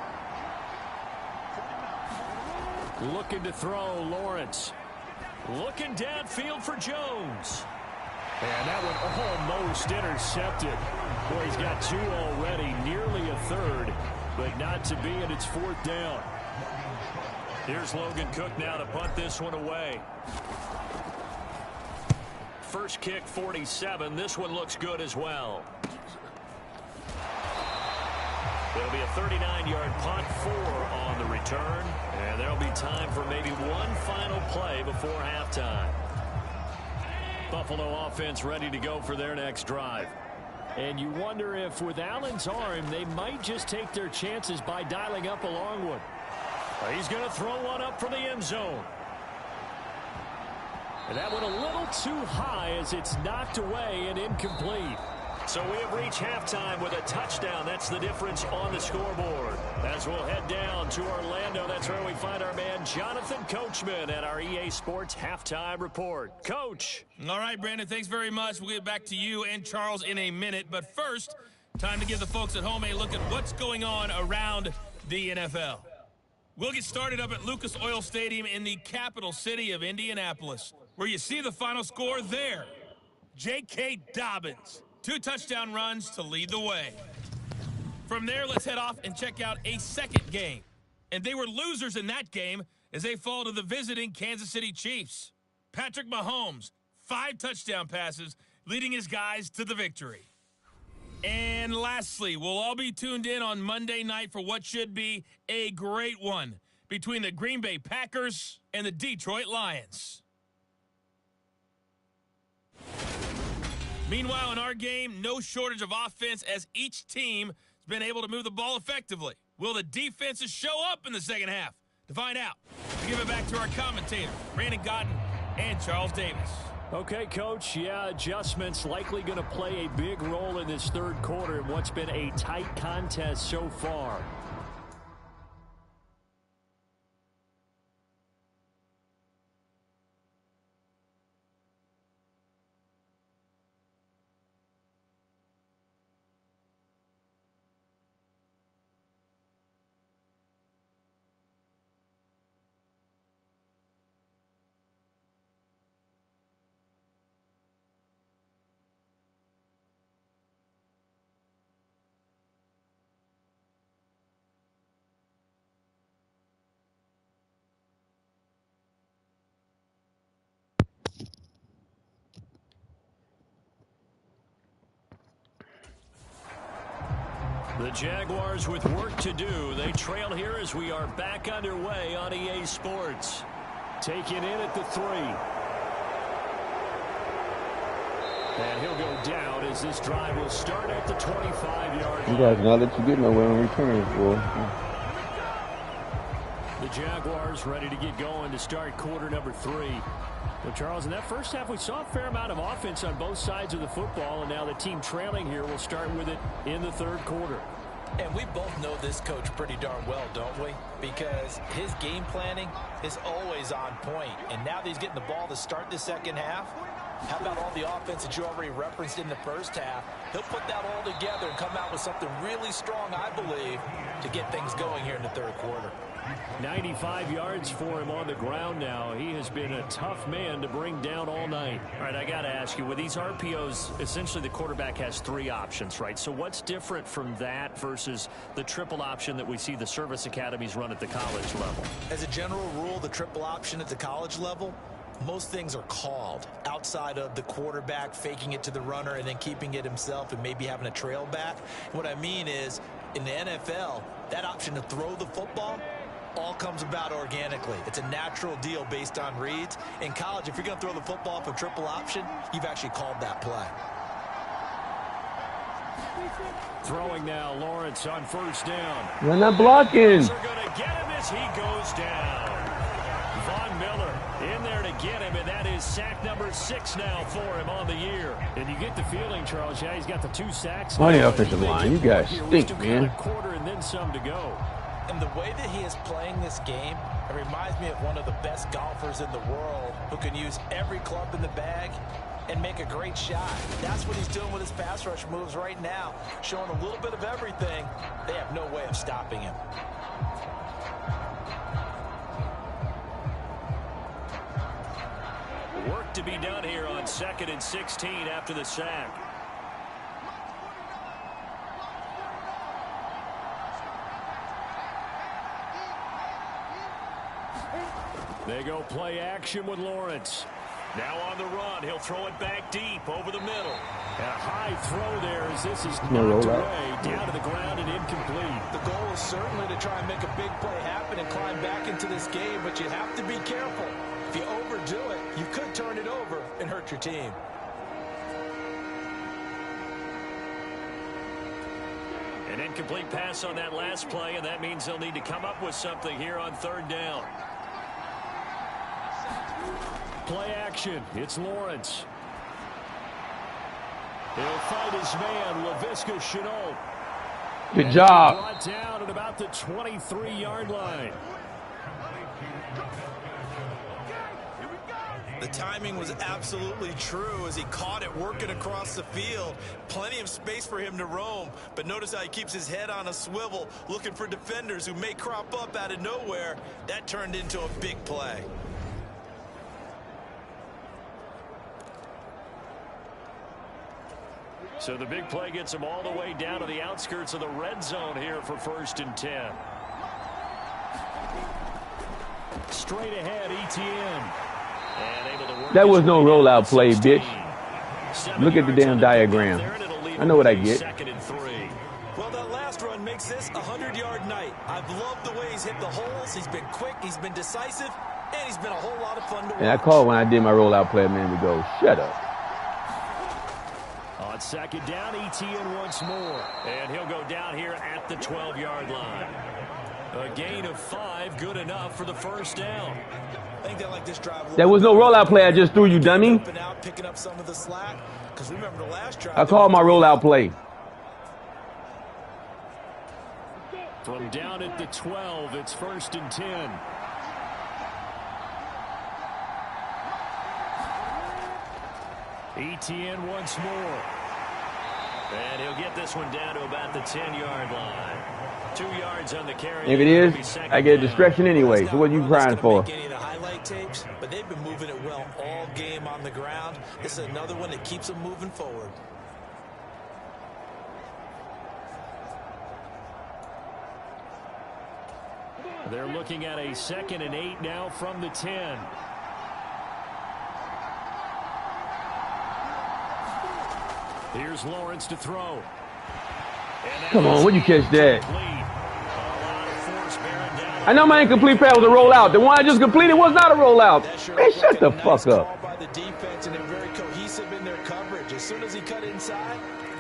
Speaker 3: Looking to throw, Lawrence. Looking downfield for Jones. And that one almost intercepted. Boy, he's got 2 already, nearly a 3rd, but not to be, and it's 4th down. Here's Logan Cook now to punt this one away. First kick, 47. This one looks good as well. It'll be a 39-yard punt, 4 on the return, and there'll be time for maybe one final play before halftime. Buffalo offense ready to go for their next drive. And you wonder if with Allen's arm, they might just take their chances by dialing up a long one. He's going to throw one up for the end zone. And that one a little too high as it's knocked away and incomplete. So we have reached halftime with a touchdown. That's the difference on the scoreboard. As we'll head down to Orlando, that's where we find our man Jonathan Coachman at our EA Sports Halftime Report. Coach.
Speaker 6: All right, Brandon, thanks very much. We'll get back to you and Charles in a minute. But first, time to give the folks at home a look at what's going on around the NFL. We'll get started up at Lucas Oil Stadium in the capital city of Indianapolis, where you see the final score there. J.K. Dobbins. 2 touchdown runs to lead the way. From there, let's head off and check out a second game. And they were losers in that game as they fall to the visiting Kansas City Chiefs. Patrick Mahomes, 5 touchdown passes, leading his guys to the victory. And lastly, we'll all be tuned in on Monday night for what should be a great one between the Green Bay Packers and the Detroit Lions. Meanwhile, in our game, no shortage of offense as each team has been able to move the ball effectively. Will the defenses show up in the second half? To find out, we give it back to our commentator, Brandon Cotton and Charles Davis.
Speaker 3: Okay, Coach. Yeah, adjustments likely going to play a big role in this third quarter in what's been a tight contest so far. The Jaguars with work to do. They trail here as we are back underway on EA Sports. Taken in at the 3. And he'll go down as this drive will start at the 25-yard line.
Speaker 1: You guys not let you get nowhere on return, boy.
Speaker 3: The Jaguars ready to get going to start quarter number 3. Well, Charles, in that first half, we saw a fair amount of offense on both sides of the football, and now the team trailing here will start with it in the third quarter.
Speaker 4: And we both know this coach pretty darn well, don't we? Because his game planning is always on point. And now that he's getting the ball to start the second half,
Speaker 5: How about all the offense that you already referenced in the first half? He'll put that all together and come out with something really strong, I believe, to get things going here in the third quarter.
Speaker 3: 95 yards for him on the ground now. He has been a tough man to bring down all night. All right, I got to ask you, with these RPOs, essentially the quarterback has 3 options, right? So what's different from that versus the triple option that we see the service academies run at the college level?
Speaker 5: As a general rule, the triple option at the college level, most things are called outside of the quarterback faking it to the runner and then keeping it himself and maybe having a trail back. What I mean is, in the NFL, that option to throw the football all comes about organically. It's a natural deal based on reads. In college, if you're going to throw the football for triple option, you've actually called that play.
Speaker 3: Throwing now, Lawrence on first down.
Speaker 1: They're not blocking.
Speaker 3: They're going to get him as he goes down. Von Miller in there to get him, and that is sack number 6 now for him on the year. And you get the feeling, Charles, yeah, he's got the 2 sacks.
Speaker 1: Oh, the offensive line. You guys stink, man.
Speaker 3: A quarter and then some to go.
Speaker 5: And the way that he is playing this game, it reminds me of one of the best golfers in the world who can use every club in the bag and make a great shot. That's what he's doing with his pass rush moves right now, showing a little bit of everything. They have no way of stopping him.
Speaker 3: Work to be done here on 2nd and 16 after the sack. They go play action with Lawrence. Now on the run. He'll throw it back deep over the middle. And a high throw there as this is knocked away down to the ground and incomplete.
Speaker 5: The goal is certainly to try and make a big play happen and climb back into this game, but you have to be careful. If you overdo it, you could turn it over and hurt your team.
Speaker 3: An incomplete pass on that last play, and that means they'll need to come up with something here on 3rd down. Play action. It's Lawrence. He'll fight his man, Laviska Shenault.
Speaker 1: Good job.
Speaker 3: Brought down at about the 23-yard line.
Speaker 5: The timing was absolutely true as he caught it working across the field. Plenty of space for him to roam, but notice how he keeps his head on a swivel, looking for defenders who may crop up out of nowhere. That turned into a big play.
Speaker 3: So the big play gets him all the way down to the outskirts of the red zone here for 1st and 10. Straight ahead, ETN. And able to work.
Speaker 1: That was no rollout play, bitch. Look at the damn diagram. I know what I get.
Speaker 3: 2nd and 3.
Speaker 5: Well, that last run makes this a 100-yard night. I've loved the way he's hit the holes. He's been quick, he's been decisive, and he's been a whole lot of fun to watch.
Speaker 1: And I called when I did my rollout play a minute ago. Shut up.
Speaker 3: On 2nd down, ETN once more. And he'll go down here at the 12-yard line. A gain of 5, good enough for the 1st down.
Speaker 5: I think they like this drive.
Speaker 1: There was no rollout play I just threw you, dummy.
Speaker 5: Picking up some of the slack. Because remember the last drive.
Speaker 1: I called my rollout play.
Speaker 3: From down at the 12, it's 1st and 10. ETN once more. And he'll get this one down to about the 10-yard line. 2 yards on the carry.
Speaker 1: If it is, I get a distraction anyway. So what are you crying for?
Speaker 5: Any of the highlight tapes, but they've been moving it well all game on the ground. This is another one that keeps them moving forward.
Speaker 3: They're looking at a 2nd and 8 now from the 10. Here's Lawrence to throw.
Speaker 1: Come on, where'd you catch that? I know my incomplete pass was a rollout. The one I just completed was not a rollout. Man, shut the fuck up.
Speaker 5: By the defense, and they're very cohesive in their coverage. As soon as he cut inside,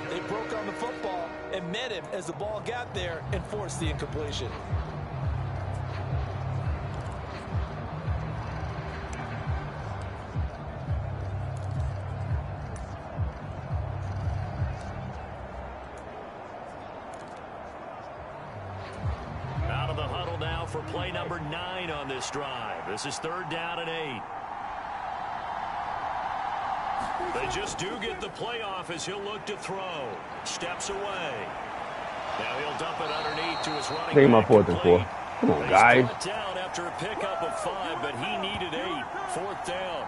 Speaker 5: they broke on the football and met him as the ball got there and forced the incompletion.
Speaker 3: For play number 9 on this drive. This is 3rd down and 8. They just do get the playoff as he'll look to throw. Steps away. Now he'll dump it underneath to his running
Speaker 1: Take my
Speaker 3: back
Speaker 1: 4th and 4. Come on, guys.
Speaker 3: He's brought down after a pickup of 5, but he needed 8. 4th down.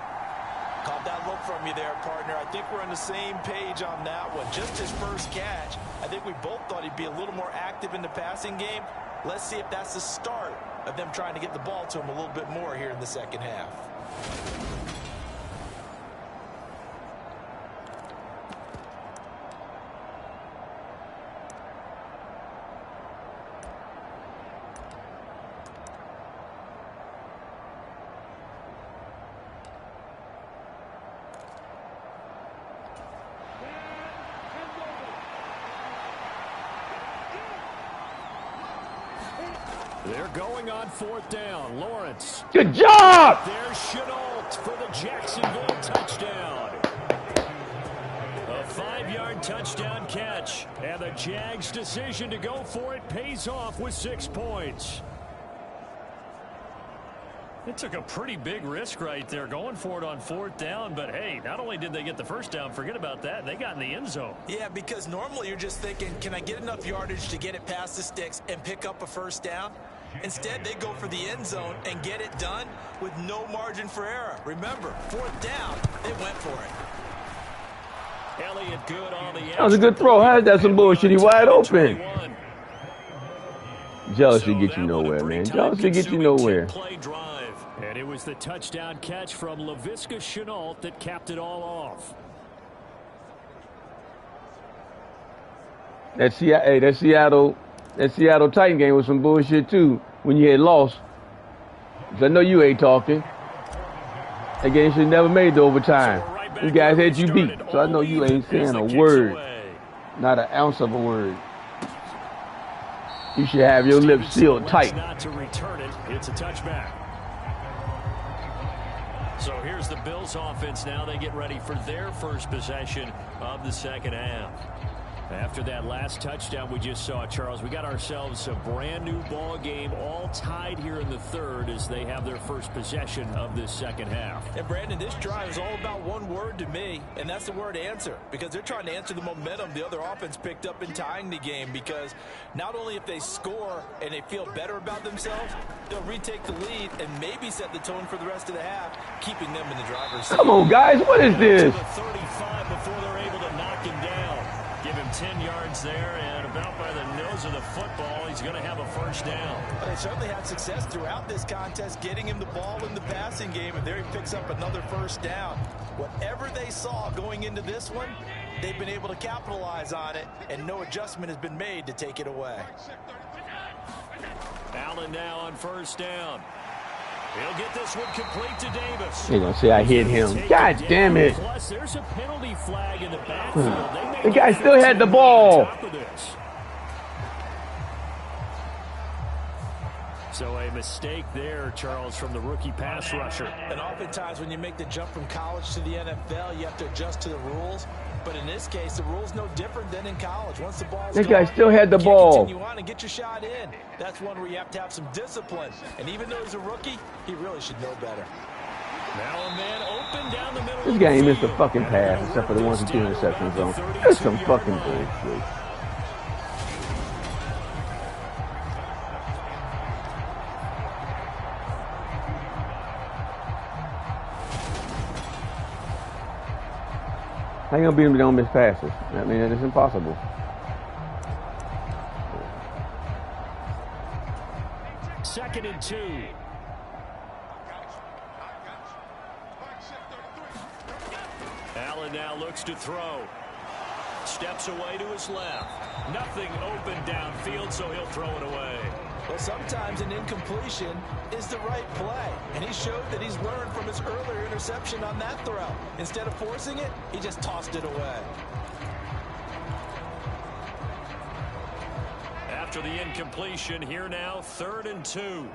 Speaker 5: Caught that look from you there, partner. I think we're on the same page on that one. Just his first catch. I think we both thought he'd be a little more active in the passing game. Let's see if that's the start of them trying to get the ball to him a little bit more here in the second half.
Speaker 3: They're going on 4th down. Lawrence.
Speaker 1: Good job!
Speaker 3: There's Chenault for the Jacksonville touchdown. A 5-yard touchdown catch. And the Jags' decision to go for it pays off with 6 points. It took a pretty big risk right there going for it on 4th down. But, hey, not only did they get the first down, forget about that, they got in the end zone.
Speaker 5: Yeah, because normally you're just thinking, can I get enough yardage to get it past the sticks and pick up a first down? Instead, they go for the end zone and get it done with no margin for error. Remember, 4th down, they went for it.
Speaker 3: Elliott good on the edge.
Speaker 1: That was a good throw. How is that some bullshit? He wide open. Jealousy get you nowhere, man. Jealousy get you nowhere.
Speaker 3: And it was the touchdown catch from Laviska Chenault that capped it all off.
Speaker 1: That Seattle Titan game was some bullshit too. When you had lost, I know you ain't talking. That game should never made the overtime. You guys had you beat, so I know you ain't saying a word, not an ounce of a word. You should have your lips sealed tight.
Speaker 3: Not to return it. It's a touchback. So here's the Bills offense now. They get ready for their first possession of the second half. After that last touchdown we just saw, Charles, we got ourselves a brand new ball game, all tied here in the third as they have their first possession of this second half.
Speaker 5: And Brandon, this drive is all about one word to me, and that's the word answer, because they're trying to answer the momentum the other offense picked up in tying the game, because not only if they score and they feel better about themselves, they'll retake the lead and maybe set the tone for the rest of the half, keeping them in the driver's seat.
Speaker 1: Come on, guys, what is this?
Speaker 3: To the 35 before they're able to knock him down. Give him 10 yards there, and about by the nose of the football, he's going to have a first down.
Speaker 5: They certainly had success throughout this contest, getting him the ball in the passing game, and there he picks up another first down. Whatever they saw going into this one, they've been able to capitalize on it, and no adjustment has been made to take it away.
Speaker 3: Allen now on first down. He'll get this one complete to Davis.
Speaker 1: They're going to say I hit him. God damn it.
Speaker 3: Plus, there's a penalty flag in the backfield.
Speaker 1: The guy still had the ball.
Speaker 3: So a mistake there, Charles, from the rookie pass rusher.
Speaker 5: And oftentimes when you make the jump from college to the NFL, you have to adjust to the rules. But in this case, the rule's no different than in college. Once the ball's
Speaker 1: that guy still had the ball.
Speaker 5: Continue on and get your shot in. That's one where you have to have some discipline. And even though he's a rookie, he really should know better.
Speaker 3: Now a man open down the middle.
Speaker 1: This guy ain't missed a fucking pass except for the 1 and 2 interceptions zone. That's some fucking bullshit. How you gonna beat him if they don't miss passes? I mean, it's impossible.
Speaker 3: Second and 2. Allen now looks to throw. Steps away to his left. Nothing open downfield, so he'll throw it away.
Speaker 5: Well, sometimes an incompletion is the right play, and he showed that he's learned from his earlier interception on that throw. Instead of forcing it, he just tossed it away.
Speaker 3: After the incompletion, here now, 3rd and 2.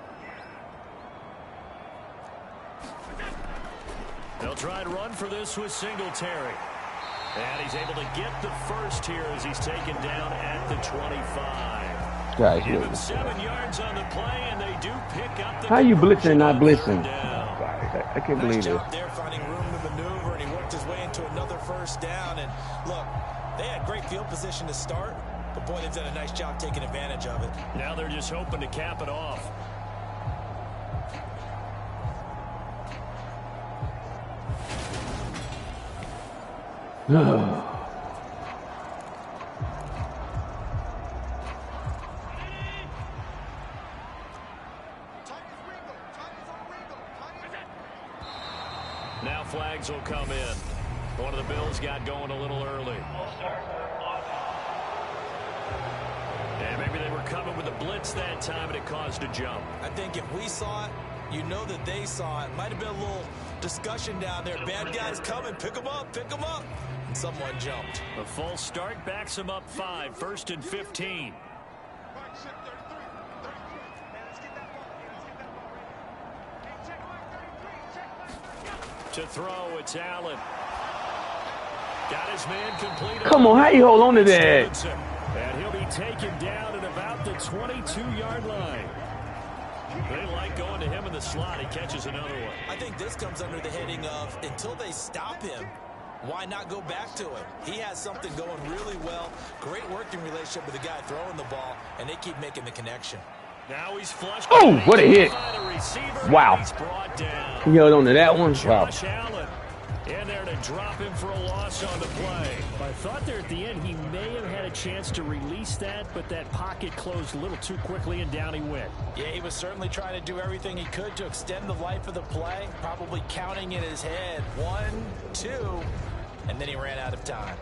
Speaker 3: They'll try and run for this with Singletary. And he's able to get the first here as he's taken down at the 25.
Speaker 1: Guys,
Speaker 3: Give him 7 yards on the play, and they do pick up the...
Speaker 1: How you blitzing and not blitzing?
Speaker 3: Down.
Speaker 1: I can't believe
Speaker 5: Nice
Speaker 1: it.
Speaker 5: job there, finding room to maneuver, and he worked his way into another
Speaker 4: first down. And look, they had great field position to start, but boy, they've done a nice job taking advantage of it.
Speaker 3: Now they're just hoping to cap it off. Now flags will come in. One of the Bills got going a little early. And maybe they were coming with a blitz that time and it caused a jump.
Speaker 4: I think if we saw it, you know that they saw it. Might have been a little discussion down there. Bad guys coming. Pick them up. Pick them up. And someone jumped.
Speaker 3: A false start backs him up 5. 1st and 15. To throw, it's Allen. Got his man complete.
Speaker 1: Come on, how you hold on to that?
Speaker 3: And he'll be taken down at about the 22-yard line. They like going to him in the slot. He catches another one.
Speaker 4: I think this comes under the heading of until they stop him, why not go back to him? He has something going really well. Great working relationship with the guy throwing the ball, and they keep making the connection.
Speaker 3: Now he's flushed.
Speaker 1: Oh, what a hit. Wow. He held on to that one. Wow.
Speaker 3: Allen in there to drop him for a loss on the play.
Speaker 7: I thought there at the end he may have had a chance to release that, but that pocket closed a little too quickly and down he went.
Speaker 5: Yeah, he was certainly trying to do everything he could to extend the life of the play, probably counting in his head 1, 2, and then he ran out of time.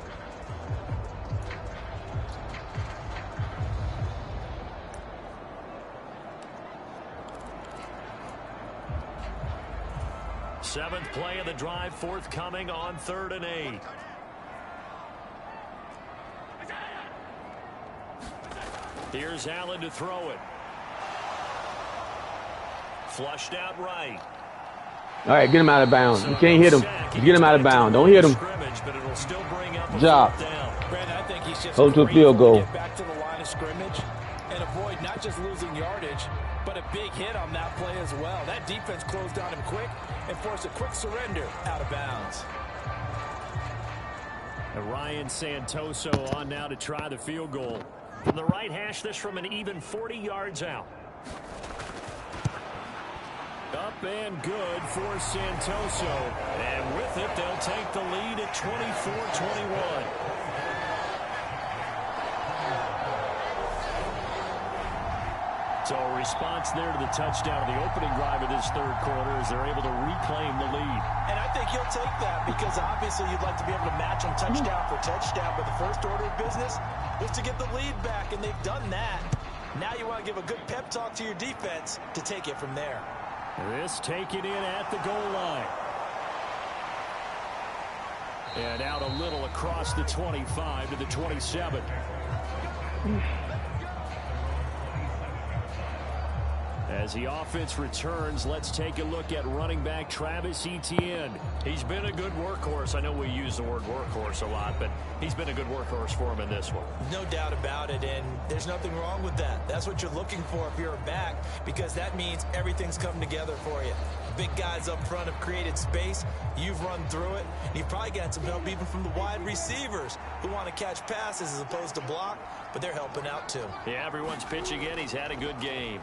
Speaker 3: Seventh play of the drive, forthcoming on 3rd and 8. Here's Allen to throw it. Flushed out right.
Speaker 1: All right, get him out of bounds. You can't hit him. Get him out of bounds. Don't hit him. Job.
Speaker 5: Brandon, I think he's just
Speaker 1: hold to a field goal.
Speaker 5: Get back to the line of scrimmage and avoid not just losing yardage, but a big hit on that play as well. That defense closed on him quick and forced a quick surrender out of bounds.
Speaker 3: And Ryan Santoso on now to try the field goal. From the right hash, this from an even 40 yards out. Up and good for Santoso. And with it, they'll take the lead at 24-21. So a response there to the touchdown of the opening drive of this 3rd quarter as they're able to reclaim the lead.
Speaker 5: And I think he'll take that because obviously you'd like to be able to match them touchdown for touchdown, but the first order of business was to get the lead back, and they've done that. Now you want to give a good pep talk to your defense to take it from there.
Speaker 3: This taken in at the goal line. And out a little across the 25 to the 27. As the offense returns, let's take a look at running back Travis Etienne. He's been a good workhorse. I know we use the word workhorse a lot, but he's been a good workhorse for him in this one.
Speaker 4: No doubt about it, and there's nothing wrong with that. That's what you're looking for if you're a back, because that means everything's come together for you. Big guys up front have created space. You've run through it. You've probably got some help even from the wide receivers who want to catch passes as opposed to block, but they're helping out too.
Speaker 3: Yeah, everyone's pitching in. He's had a good game.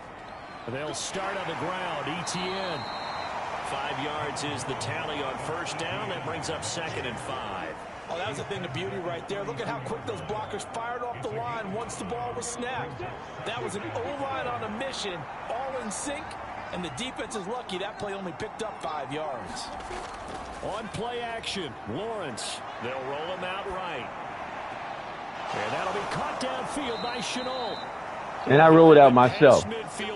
Speaker 3: They'll start on the ground. Etienne. 5 yards is the tally on first down. That brings up 2nd and 5.
Speaker 5: Oh, that was a thing of beauty right there. Look at how quick those blockers fired off the line once the ball was snapped. That was an O-line on a mission, all in sync, and the defense is lucky that play only picked up 5 yards.
Speaker 3: On play action, Lawrence. They'll roll him out right. And that'll be caught downfield by Chenault.
Speaker 1: And I rolled out myself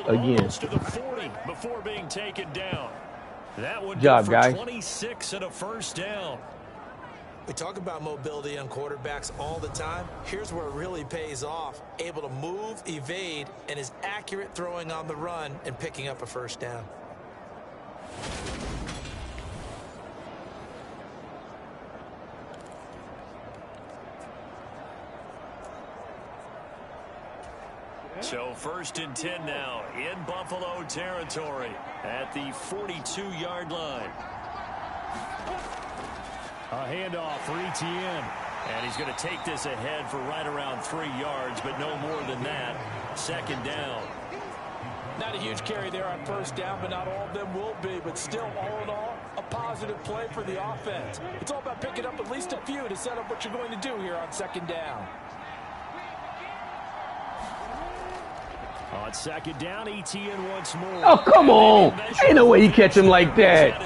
Speaker 1: again.
Speaker 3: To the 40 before being taken down. That would
Speaker 1: job,
Speaker 3: go for
Speaker 1: guys.
Speaker 3: 26 and a first down.
Speaker 4: We talk about mobility on quarterbacks all the time. Here's where it really pays off. Able to move, evade, and is accurate throwing on the run and picking up a first down.
Speaker 3: So 1st and 10 now in Buffalo territory at the 42-yard line.
Speaker 7: A handoff for Etienne.
Speaker 3: And he's going to take this ahead for right around 3 yards, but no more than that. Second down.
Speaker 5: Not a huge carry there on first down, but not all of them will be. But still, all in all, a positive play for the offense. It's all about picking up at least a few to set up what you're going to do here on second down.
Speaker 7: On second down, Etienne once more.
Speaker 1: Oh, come on. Ain't no way you catch him like that.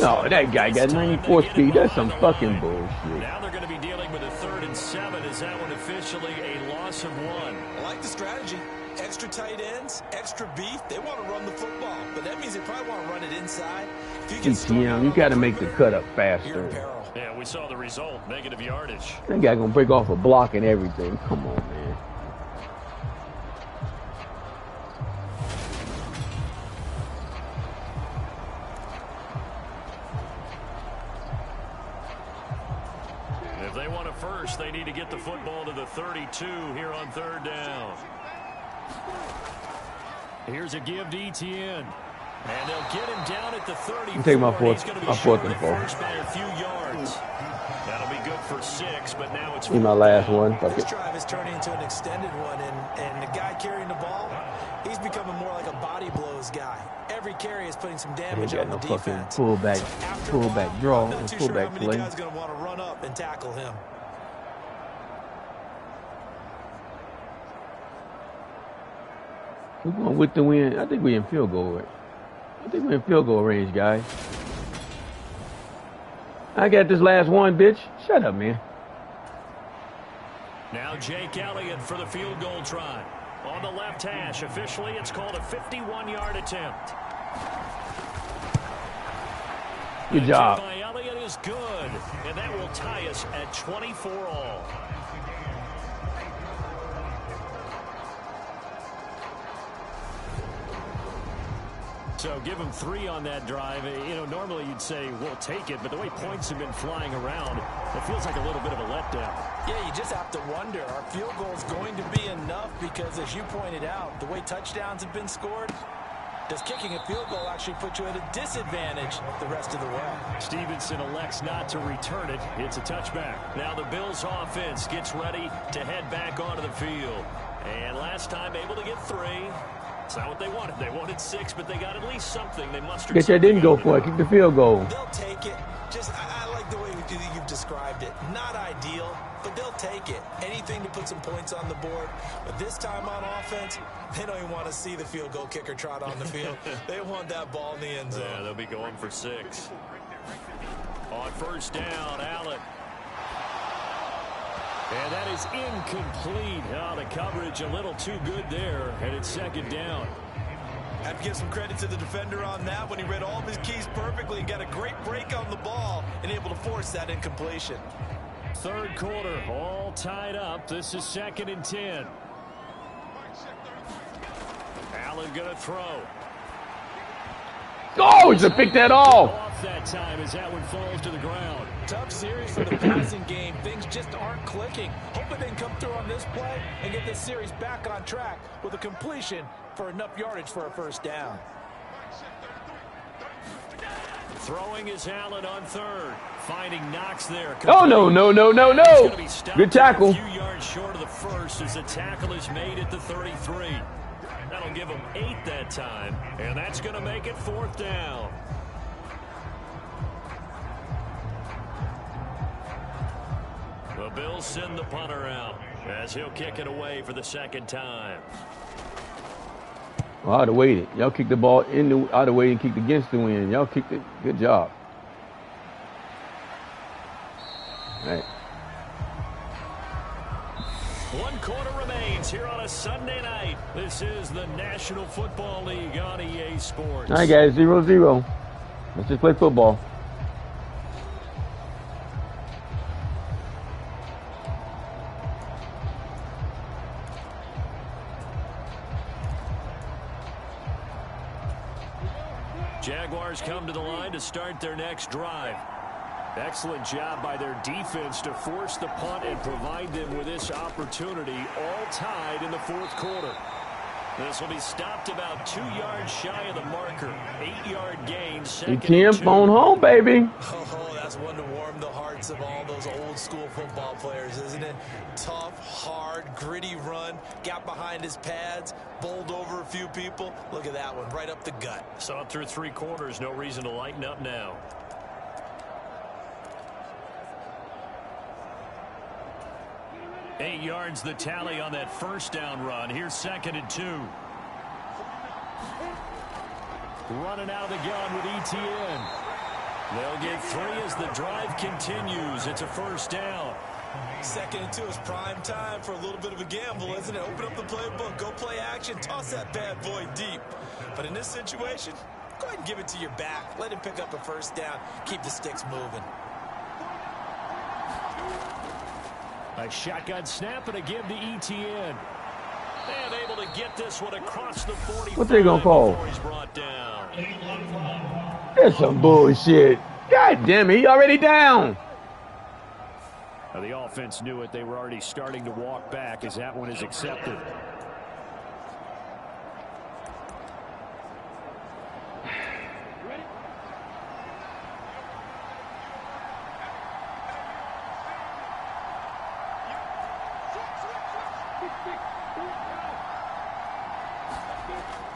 Speaker 1: No, that guy got 94 speed. That's some fucking bullshit.
Speaker 3: Now they're going to be dealing with a 3rd and 7. Is that one officially a loss of 1?
Speaker 4: I like the strategy. Extra tight ends, extra beef. They want to run the football, but that means they probably want to run it inside. If you
Speaker 1: Etienne, you got to make the cut up faster.
Speaker 3: Yeah, we saw the result. Negative yardage.
Speaker 1: That guy going to break off a block and everything. Come on, man.
Speaker 3: If they want a first, they need to get the football to the 32 here on 3rd down.
Speaker 7: Here's a give to Etienne.
Speaker 3: And they'll get him down at the 34.
Speaker 1: Take my fourth and 4.
Speaker 3: First by a few yards. That'll be good for 6, but now it's
Speaker 1: my last one. Fuck
Speaker 4: This
Speaker 1: it.
Speaker 4: drive is turning into an extended one, and the guy carrying the ball, he's becoming more like a body blows guy. Every carry is putting some damage
Speaker 1: Ain't
Speaker 4: on
Speaker 1: got
Speaker 4: the
Speaker 1: no fucking
Speaker 4: defense.
Speaker 1: pullback draw,
Speaker 4: I'm
Speaker 1: and
Speaker 4: not too sure how
Speaker 1: pullback
Speaker 4: many
Speaker 1: play.
Speaker 4: guys are going to want to run up and tackle him.
Speaker 1: We're going with the win. I think we're in field goal range. I think we're in field goal range, guys. I got this last one, bitch. Shut up, man.
Speaker 3: Now Jake Elliott for the field goal try. On the left hash, officially it's called a 51-yard attempt.
Speaker 1: Good job.
Speaker 3: By Elliott is good, and that will tie us at 24 all.
Speaker 7: So give him 3 on that drive. You know, normally you'd say we'll take it, but the way points have been flying around, it feels like a little bit of a letdown.
Speaker 5: Yeah, you just have to wonder, are field goals going to be enough? Because as you pointed out, the way touchdowns have been scored, does kicking a field goal actually put you at a disadvantage the rest of the way?
Speaker 7: Stevenson elects not to return it. It's a touchback.
Speaker 3: Now the Bills offense gets ready to head back onto the field. And last time able to get 3. It's not what they wanted. They wanted 6, but they got at least something. They mustered.
Speaker 1: Guess I didn't go for it. Kick the field goal.
Speaker 4: They'll take it. I like the way you've described it. Not ideal, but they'll take it. Anything to put some points on the board. But this time on offense, they don't even want to see the field goal kicker trot on the field. They want that ball in the end zone.
Speaker 3: Yeah, they'll be going for 6. On first down, Allen.
Speaker 7: And that is incomplete. Oh, the coverage a little too good there, and it's second down.
Speaker 4: I have to give some credit to the defender on that when he read all of his keys perfectly and got a great break on the ball and able to force that incompletion.
Speaker 7: Third quarter, all tied up. This is 2nd and 10. Allen going to throw.
Speaker 1: Oh, he should pick that off.
Speaker 7: Off that time as that one falls to the ground.
Speaker 5: Tough series for the passing game. Things just aren't clicking. Hoping they can come through on this play and get this series back on track with a completion for enough yardage for a first down.
Speaker 3: Throwing is Allen on 3rd. Finding Knox there.
Speaker 1: Oh, no. Good tackle.
Speaker 3: A few yards short of the first as the tackle is made at the 33. That'll give them 8 that time, and that's going to make it 4th down. The Bills send the punter out as he'll kick it away for the 2nd time.
Speaker 1: Well, I'd have waited. Y'all kicked the ball in the. I'd have waited and kicked against the wind. Y'all kicked it. Good job. All right.
Speaker 3: 1 quarter remains here on a Sunday night. This is the National Football League on EA Sports.
Speaker 1: All right, guys, 0-0. Let's just play football.
Speaker 3: Jaguars come to the line to start their next drive.
Speaker 7: Excellent job by their defense to force the punt and provide them with this opportunity, all tied in the 4th quarter.
Speaker 3: This will be stopped about 2 yards shy of the marker. 8-yard gain.
Speaker 1: Etienne phone home, baby.
Speaker 4: Oh, that's one to warm the hearts of all those old school football players, isn't it? Tough, hard, gritty run, got behind his pads, bowled over a few people. Look at that one, right up the gut.
Speaker 7: So up through 3 quarters, no reason to lighten up now. Eight yards the tally on that first down run. Here's 2nd and 2. Running out of the gun with ETN. They'll get 3 as the drive continues. It's a first down.
Speaker 4: 2nd and 2 is prime time for a little bit of a gamble, isn't it? Open up the playbook, go play action, toss that bad boy deep. But in this situation, go ahead and give it to your back. Let him pick up a first down. Keep the sticks moving.
Speaker 7: A shotgun snap and a give to ETN. And able to get this one across the 45.
Speaker 1: What they gonna call?
Speaker 7: He's brought down.
Speaker 1: That's some bullshit. God damn it, he already down.
Speaker 7: Now the offense knew it. They were already starting to walk back as that one is accepted.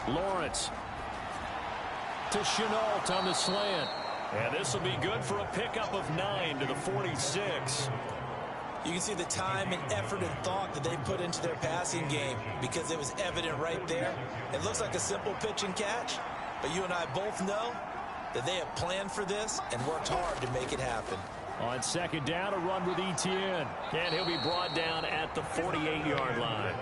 Speaker 7: Lawrence to Chenault on the slant. And this will be good for a pickup of 9 to the 46.
Speaker 4: You can see the time and effort and thought that they put into their passing game because it was evident right there. It looks like a simple pitch and catch, but you and I both know that they have planned for this and worked hard to make it happen.
Speaker 7: On 2nd down, a run with ETN. And he'll be brought down at the 48-yard line.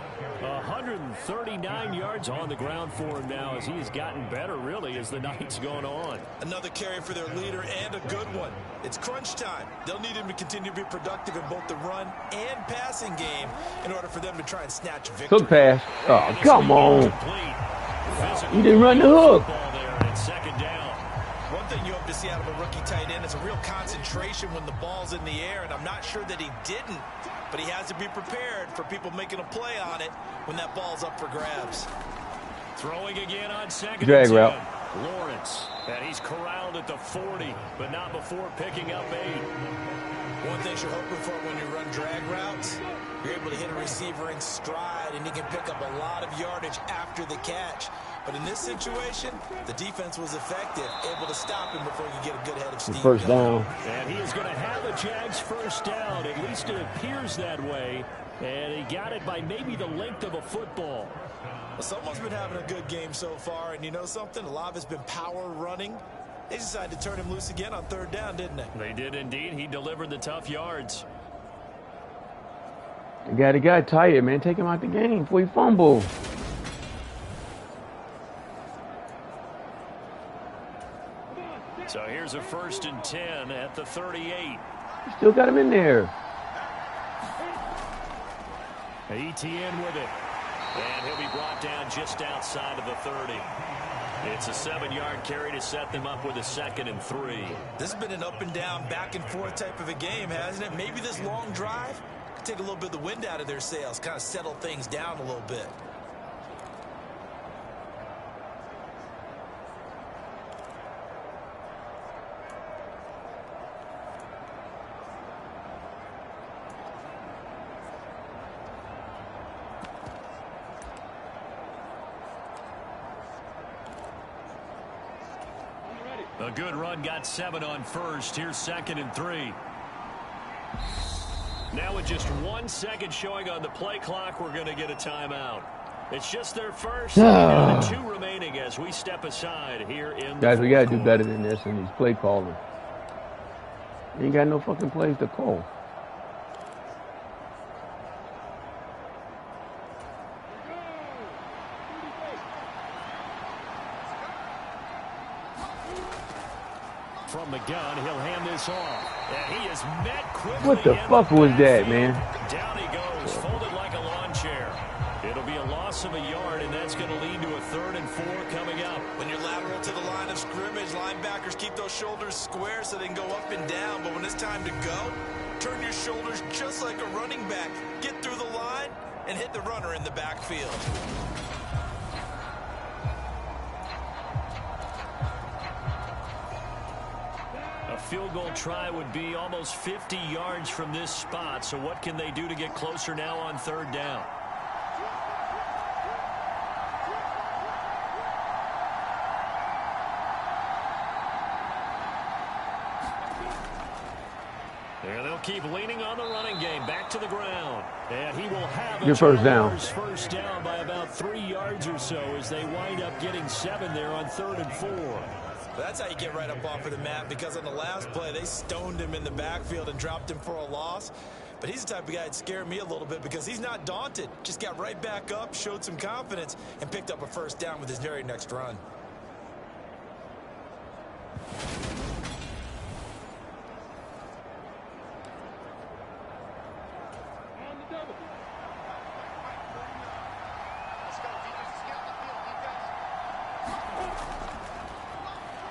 Speaker 7: 139 yards on the ground for him now as he has gotten better, really, as the night's gone on.
Speaker 4: Another carry for their leader and a good one. It's crunch time. They'll need him to continue to be productive in both the run and passing game in order for them to try and snatch victory.
Speaker 1: Hook pass. Oh, come on. He didn't run the hook.
Speaker 7: Second down.
Speaker 4: One thing you hope to see out of a rookie tight end is a real concentration when the ball's in the air, and I'm not sure that he didn't, but he has to be prepared for people making a play on it when that ball's up for grabs.
Speaker 7: Throwing again on 2nd
Speaker 1: Drag
Speaker 7: and 10.
Speaker 1: route.
Speaker 7: Lawrence, and he's corralled at the 40, but not before picking up 8.
Speaker 4: One thing you're hoping for when you run drag routes, you're able to hit a receiver in stride, and he can pick up a lot of yardage after the catch. But in this situation, the defense was effective, able to stop him before he could get a good head of steam.
Speaker 1: First down.
Speaker 7: And he is going to have the Jags first down. At least it appears that way. And he got it by maybe the length of a football.
Speaker 4: Well, someone's been having a good game so far, and you know something? A lot of it's been power running. They decided to turn him loose again on 3rd down, didn't they?
Speaker 7: They did indeed. He delivered the tough yards.
Speaker 1: The guy tired, man. Take him out the game before he fumble.
Speaker 7: So here's a 1st and 10 at the 38.
Speaker 1: Still got him in there.
Speaker 7: ETN with it. And he'll be brought down just outside of the 30. It's a 7-yard carry to set them up with a 2nd and 3.
Speaker 4: This has been an up and down, back and forth type of a game, hasn't it? Maybe this long drive could take a little bit of the wind out of their sails, kind of settle things down a little bit.
Speaker 7: A good run, got 7 on 1st. Here's 2nd and 3. Now with just 1 second showing on the play clock, we're going to get a timeout. It's just their first. And 2 remaining as we step aside here in
Speaker 1: Guys, we got to do better than this in these play calling. You ain't got no fucking plays to call.
Speaker 7: From the gun, he'll hand this off. And he is met quickly.
Speaker 1: What the fuck was that, man?
Speaker 7: Down he goes, folded like a lawn chair. It'll be a loss of a yard, and that's going to lead to a 3rd and 4 coming up.
Speaker 4: When you're lateral to the line of scrimmage, linebackers keep those shoulders square so they can go up and down. But when it's time to go, turn your shoulders just like a running back. Get through the line and hit the runner in the backfield.
Speaker 7: field goal try would be almost 50 yards from this spot. So what can they do to get closer now on third down? And they'll keep leaning on the running game. Back to the ground. And he will have a
Speaker 1: first down.
Speaker 7: First down by about 3 yards or so as they wind up getting 7 there on 3rd and 4.
Speaker 5: That's how you get right up off of the mat, because on the last play, they stoned him in the backfield and dropped him for a loss. But he's the type of guy that scared me a little bit because he's not daunted. Just got right back up, showed some confidence, and picked up a first down with his very next run.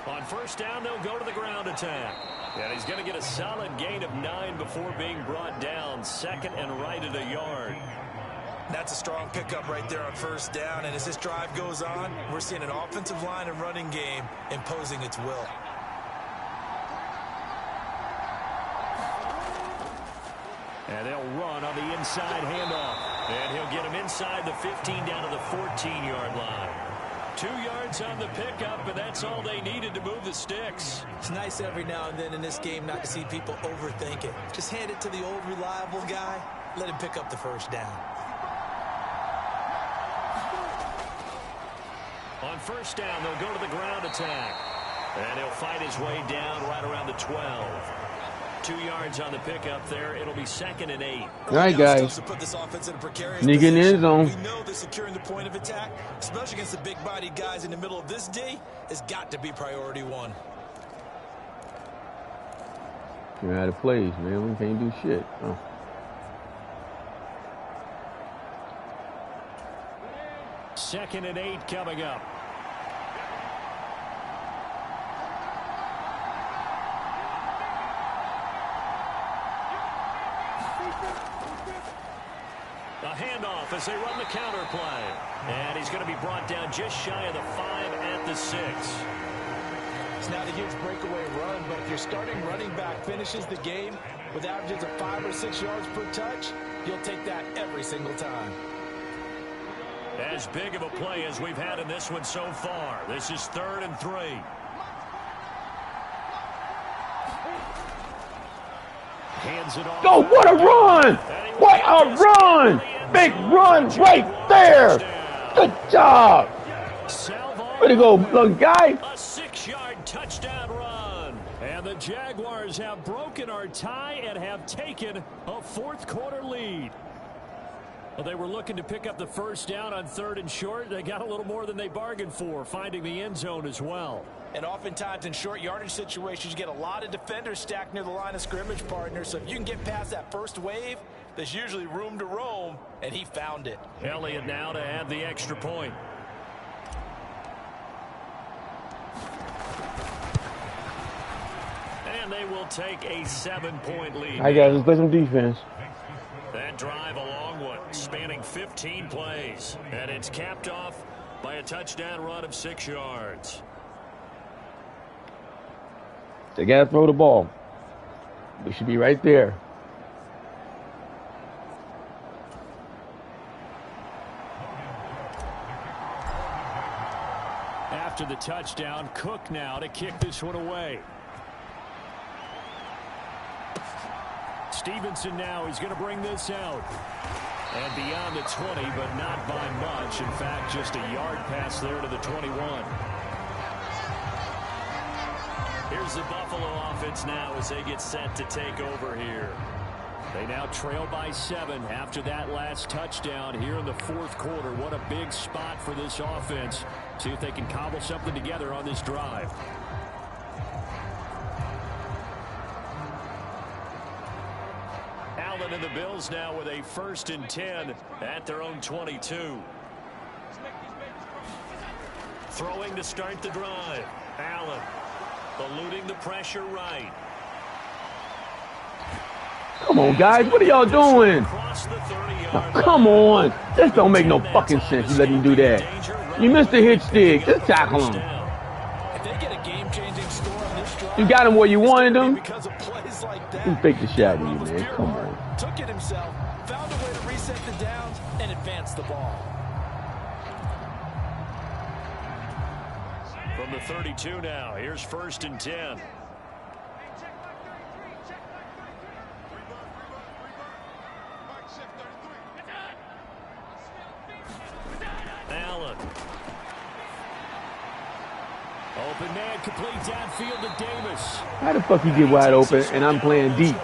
Speaker 7: On first down, they'll go to the ground attack. And he's going to get a solid gain of 9 before being brought down. 2nd and right at a yard.
Speaker 5: That's a strong pickup right there on first down. And as this drive goes on, we're seeing an offensive line and running game imposing its will.
Speaker 7: And they'll run on the inside handoff. And he'll get him inside the 15 down to the 14-yard line. 2 yards on the pickup, and that's all they needed to move the sticks.
Speaker 5: It's nice every now and then in this game not to see people overthink it. Just hand it to the old reliable guy. Let him pick up the first down.
Speaker 7: On first down, they'll go to the ground attack. And he'll fight his way down right around the 12. 2 yards on the pickup there. It'll be 2nd and 8.
Speaker 1: All right, guys. Sneak in the end zone.
Speaker 5: We know that securing the point of attack, especially against the big-bodied guys in the middle of this D, has got to be priority 1.
Speaker 1: You're out of plays, man. We can't do shit. Oh.
Speaker 7: Second and 8 coming up. A handoff as they run the counter play. And he's going to be brought down just shy of the 5 at the 6.
Speaker 5: It's not a huge breakaway run, but if your starting running back finishes the game with averages of 5 or 6 yards per touch, you'll take that every single time.
Speaker 7: As big of a play as we've had in this one so far. This is 3rd and 3. Hands it off.
Speaker 1: Go, what a run! What a run! Big run right there! Good job! Way to go, little guy!
Speaker 7: A 6-yard touchdown run. And the Jaguars have broken our tie and have taken a 4th quarter lead. Well, they were looking to pick up the first down on 3rd and short. They got a little more than they bargained for, finding the end zone as well.
Speaker 5: And oftentimes in short yardage situations, you get a lot of defenders stacked near the line of scrimmage, partner. So if you can get past that first wave, there's usually room to roam, and he found it.
Speaker 7: Elliott now to add the extra point. And they will take a 7-point lead.
Speaker 1: All right, guys, let's play some defense.
Speaker 7: That drive, a long one, spanning 15 plays. And it's capped off by a touchdown run of 6 yards.
Speaker 1: They got to throw the ball. We should be right there.
Speaker 7: After the touchdown, Cook now to kick this one away. Stevenson now, he's going to bring this out. And beyond the 20, but not by much. In fact, just a yard pass there to the 21. Here's the Buffalo offense now as they get set to take over here. They now trail by 7 after that last touchdown here in the 4th quarter. What a big spot for this offense. See if they can cobble something together on this drive. Allen and the Bills now with a 1st and 10 at their own 22. Throwing to start the drive. Allen eluding the pressure right.
Speaker 1: Come on, guys. What are y'all doing? Now, come on. This don't make no fucking sense. You let him do that. You missed the hit stick. Just tackle him.
Speaker 5: If they They get a game-changing score on this drive.
Speaker 1: You got him where you wanted him.
Speaker 5: Because of plays like that.
Speaker 1: Who faked the shot with you, man? Come on.
Speaker 5: Took it himself, found a way to reset the downs, and advance the ball.
Speaker 7: From the 32 now, here's 1st and 10. Allen. Open man, complete downfield to Davis.
Speaker 1: How the fuck you get wide open and I'm playing deep?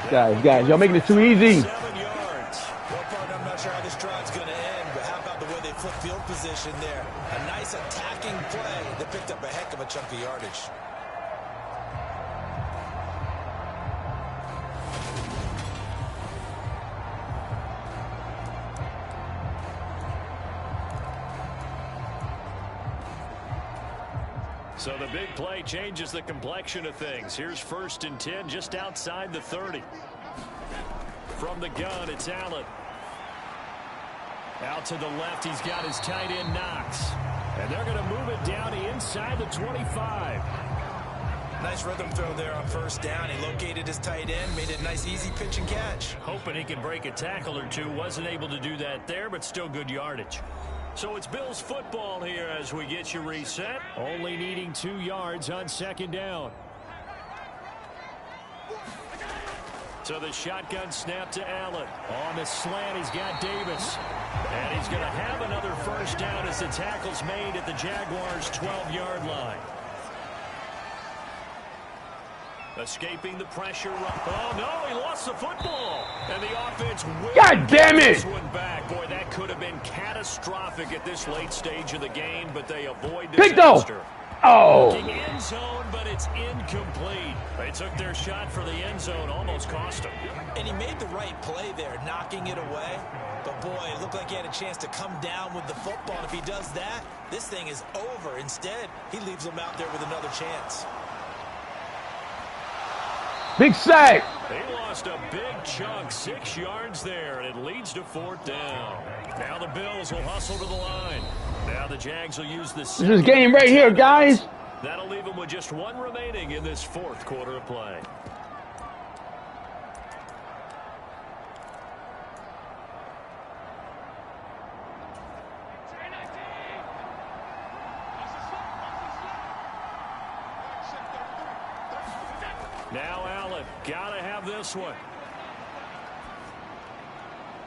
Speaker 1: Guys, y'all making it too easy.
Speaker 7: 7 yards.
Speaker 4: Well, partner, I'm not sure how this drive's going to end, but how about the way they flip field position there? A nice attacking play that picked up a heck of a chunk of yardage.
Speaker 7: So the big play changes the complexion of things. Here's 1st and 10 just outside the 30. From the gun, it's Allen. Out to the left, he's got his tight end Knox. And they're going to move it down inside the 25.
Speaker 4: Nice rhythm throw there on 1st down. He located his tight end, made it a nice easy pitch and catch.
Speaker 7: Hoping he can break a tackle or two. Wasn't able to do that there, but still good yardage. So it's Bills football here as we get you reset. Only needing 2 yards on 2nd down. So the shotgun snap to Allen. On the slant, he's got Davis. And he's going to have another 1st down as the tackle's made at the Jaguars' 12-yard line. Escaping the pressure. Oh, no, he lost the football. And the offense will
Speaker 1: God damn it!
Speaker 7: this one back. Boy, that could have been catastrophic at this late stage of the game, but they avoid disaster.
Speaker 1: Oh!
Speaker 7: Looking end zone, but it's incomplete. They took their shot for the end zone, almost cost him.
Speaker 4: And he made the right play there, knocking it away. But, boy, it looked like he had a chance to come down with the football. And if he does that, this thing is over. Instead, he leaves him out there with another chance.
Speaker 1: Big sack.
Speaker 7: They lost a big chunk, 6 yards there, and it leads to 4th down. Now the Bills will hustle to the line. Now the Jags will use the
Speaker 1: This is game right here, guys.
Speaker 7: That'll leave them with just 1 remaining in this 4th quarter of play. Now Allen, gotta have this one.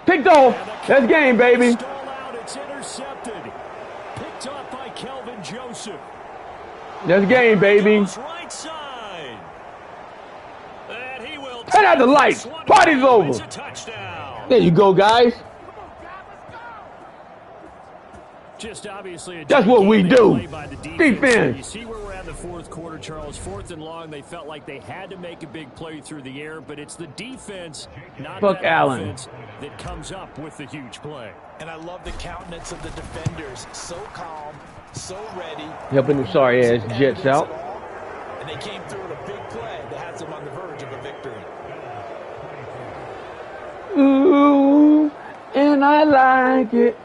Speaker 1: Picked off. That's game, baby.
Speaker 7: Stall out, it's intercepted. Picked up by Kelvin Joseph.
Speaker 1: That's game, baby.
Speaker 7: Right side. And he will
Speaker 1: Turn out the lights. Party's over.
Speaker 7: It's a touchdown.
Speaker 1: There you go, guys.
Speaker 7: Just obviously
Speaker 1: That's what we do.
Speaker 7: Defense. You see where we're at in the 4th quarter, Charles. 4th and long, they felt like they had to make a big play through the air, but it's the defense, not that
Speaker 1: Allen,
Speaker 7: offense, that comes up with the huge play.
Speaker 5: And I love the countenance of the defenders. So calm, so ready.
Speaker 1: Helping them sorry-ass Jets out.
Speaker 5: And they came through with a big play that has them on the verge of a victory.
Speaker 1: Ooh, and I like it.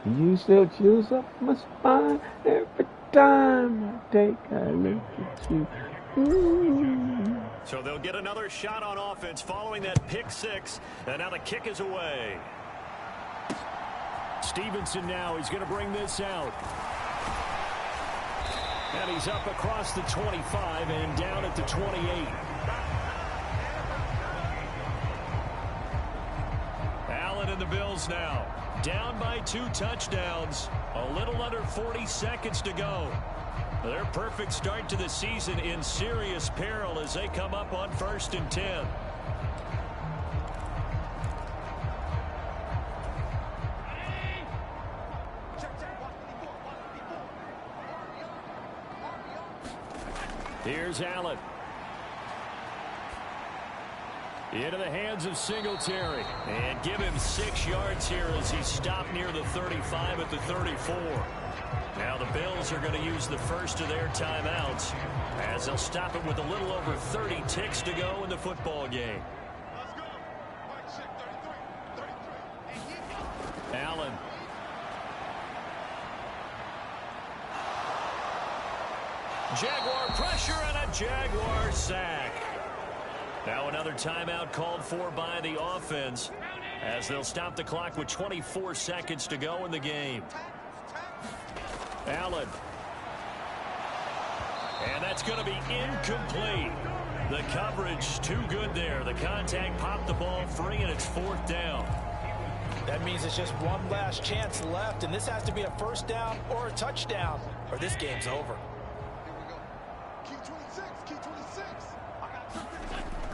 Speaker 1: You still choose up my spine every time I take a look at you. Ooh.
Speaker 7: So they'll get another shot on offense following that pick 6, and now the kick is away. Stevenson now, he's going to bring this out. And he's up across the 25 and down at the 28. Allen and the Bills now. Down by 2 touchdowns. A little under 40 seconds to go. Their perfect start to the season in serious peril as they come up on 1st and 10. Here's Allen. Into the hands of Singletary. And give him 6 yards here as he's stopped near the 35 at the 34. Now the Bills are going to use the first of their timeouts as they'll stop it with a little over 30 ticks to go in the football game. Allen.
Speaker 3: Jaguar pressure and a Jaguar sack. Now another timeout called for by the offense as they'll stop the clock with 24 seconds to go in the game. Allen. And that's going to be incomplete. The coverage too good there. The contact popped the ball free, and it's 4th down.
Speaker 5: That means it's just one last chance left, and this has to be a first down or a touchdown, or this game's over.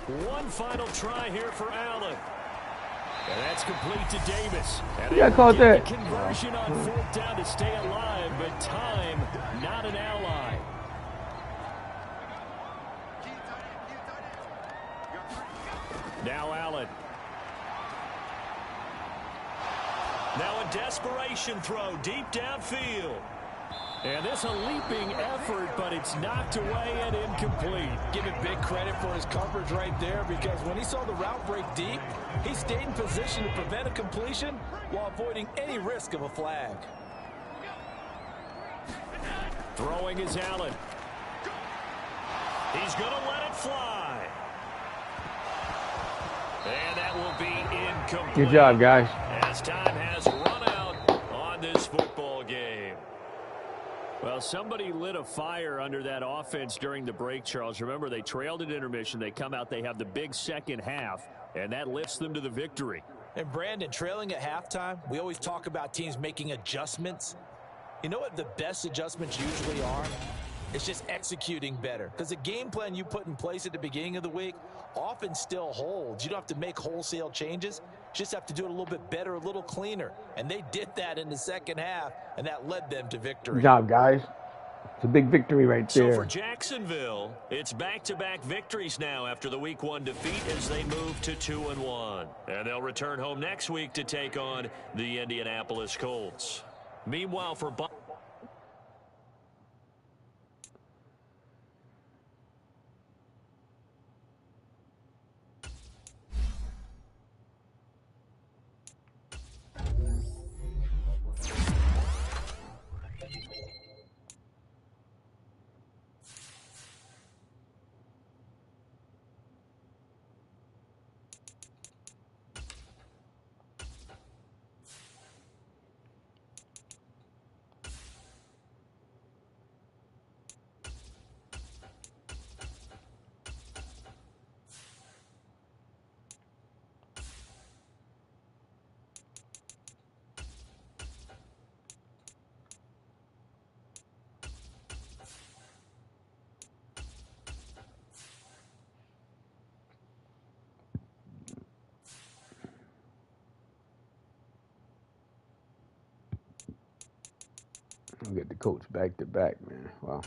Speaker 3: One final try here for Allen. And that's complete to Davis. And
Speaker 1: Yeah, I caught that.
Speaker 3: Conversion on 4th down to stay alive, but time not an ally. Now Allen. Now a desperation throw deep downfield. And this a leaping effort, but it's knocked away and incomplete.
Speaker 5: Give him big credit for his coverage right there, because when he saw the route break deep, he stayed in position to prevent a completion while avoiding any risk of a flag.
Speaker 3: Throwing is Allen. He's going to let it fly. And that will be incomplete.
Speaker 1: Good job, guys.
Speaker 3: As time has run out on this football game. Well, somebody lit a fire under that offense during the break, Charles. Remember, they trailed at intermission. They come out, they have the big second half, and that lifts them to the victory.
Speaker 5: And Brandon, trailing at halftime, we always talk about teams making adjustments. You know what the best adjustments usually are? It's just executing better. Because the game plan you put in place at the beginning of the week often still holds. You don't have to make wholesale changes. You just have to do it a little bit better, a little cleaner. And they did that in the second half, and that led them to victory.
Speaker 1: Good job, guys. It's a big victory right there.
Speaker 3: So for Jacksonville, it's back-to-back victories now after the Week 1 defeat as they move to 2-1. And they'll return home next week to take on the Indianapolis Colts. Meanwhile, for
Speaker 1: I'll get the coach back to back, man. Wow.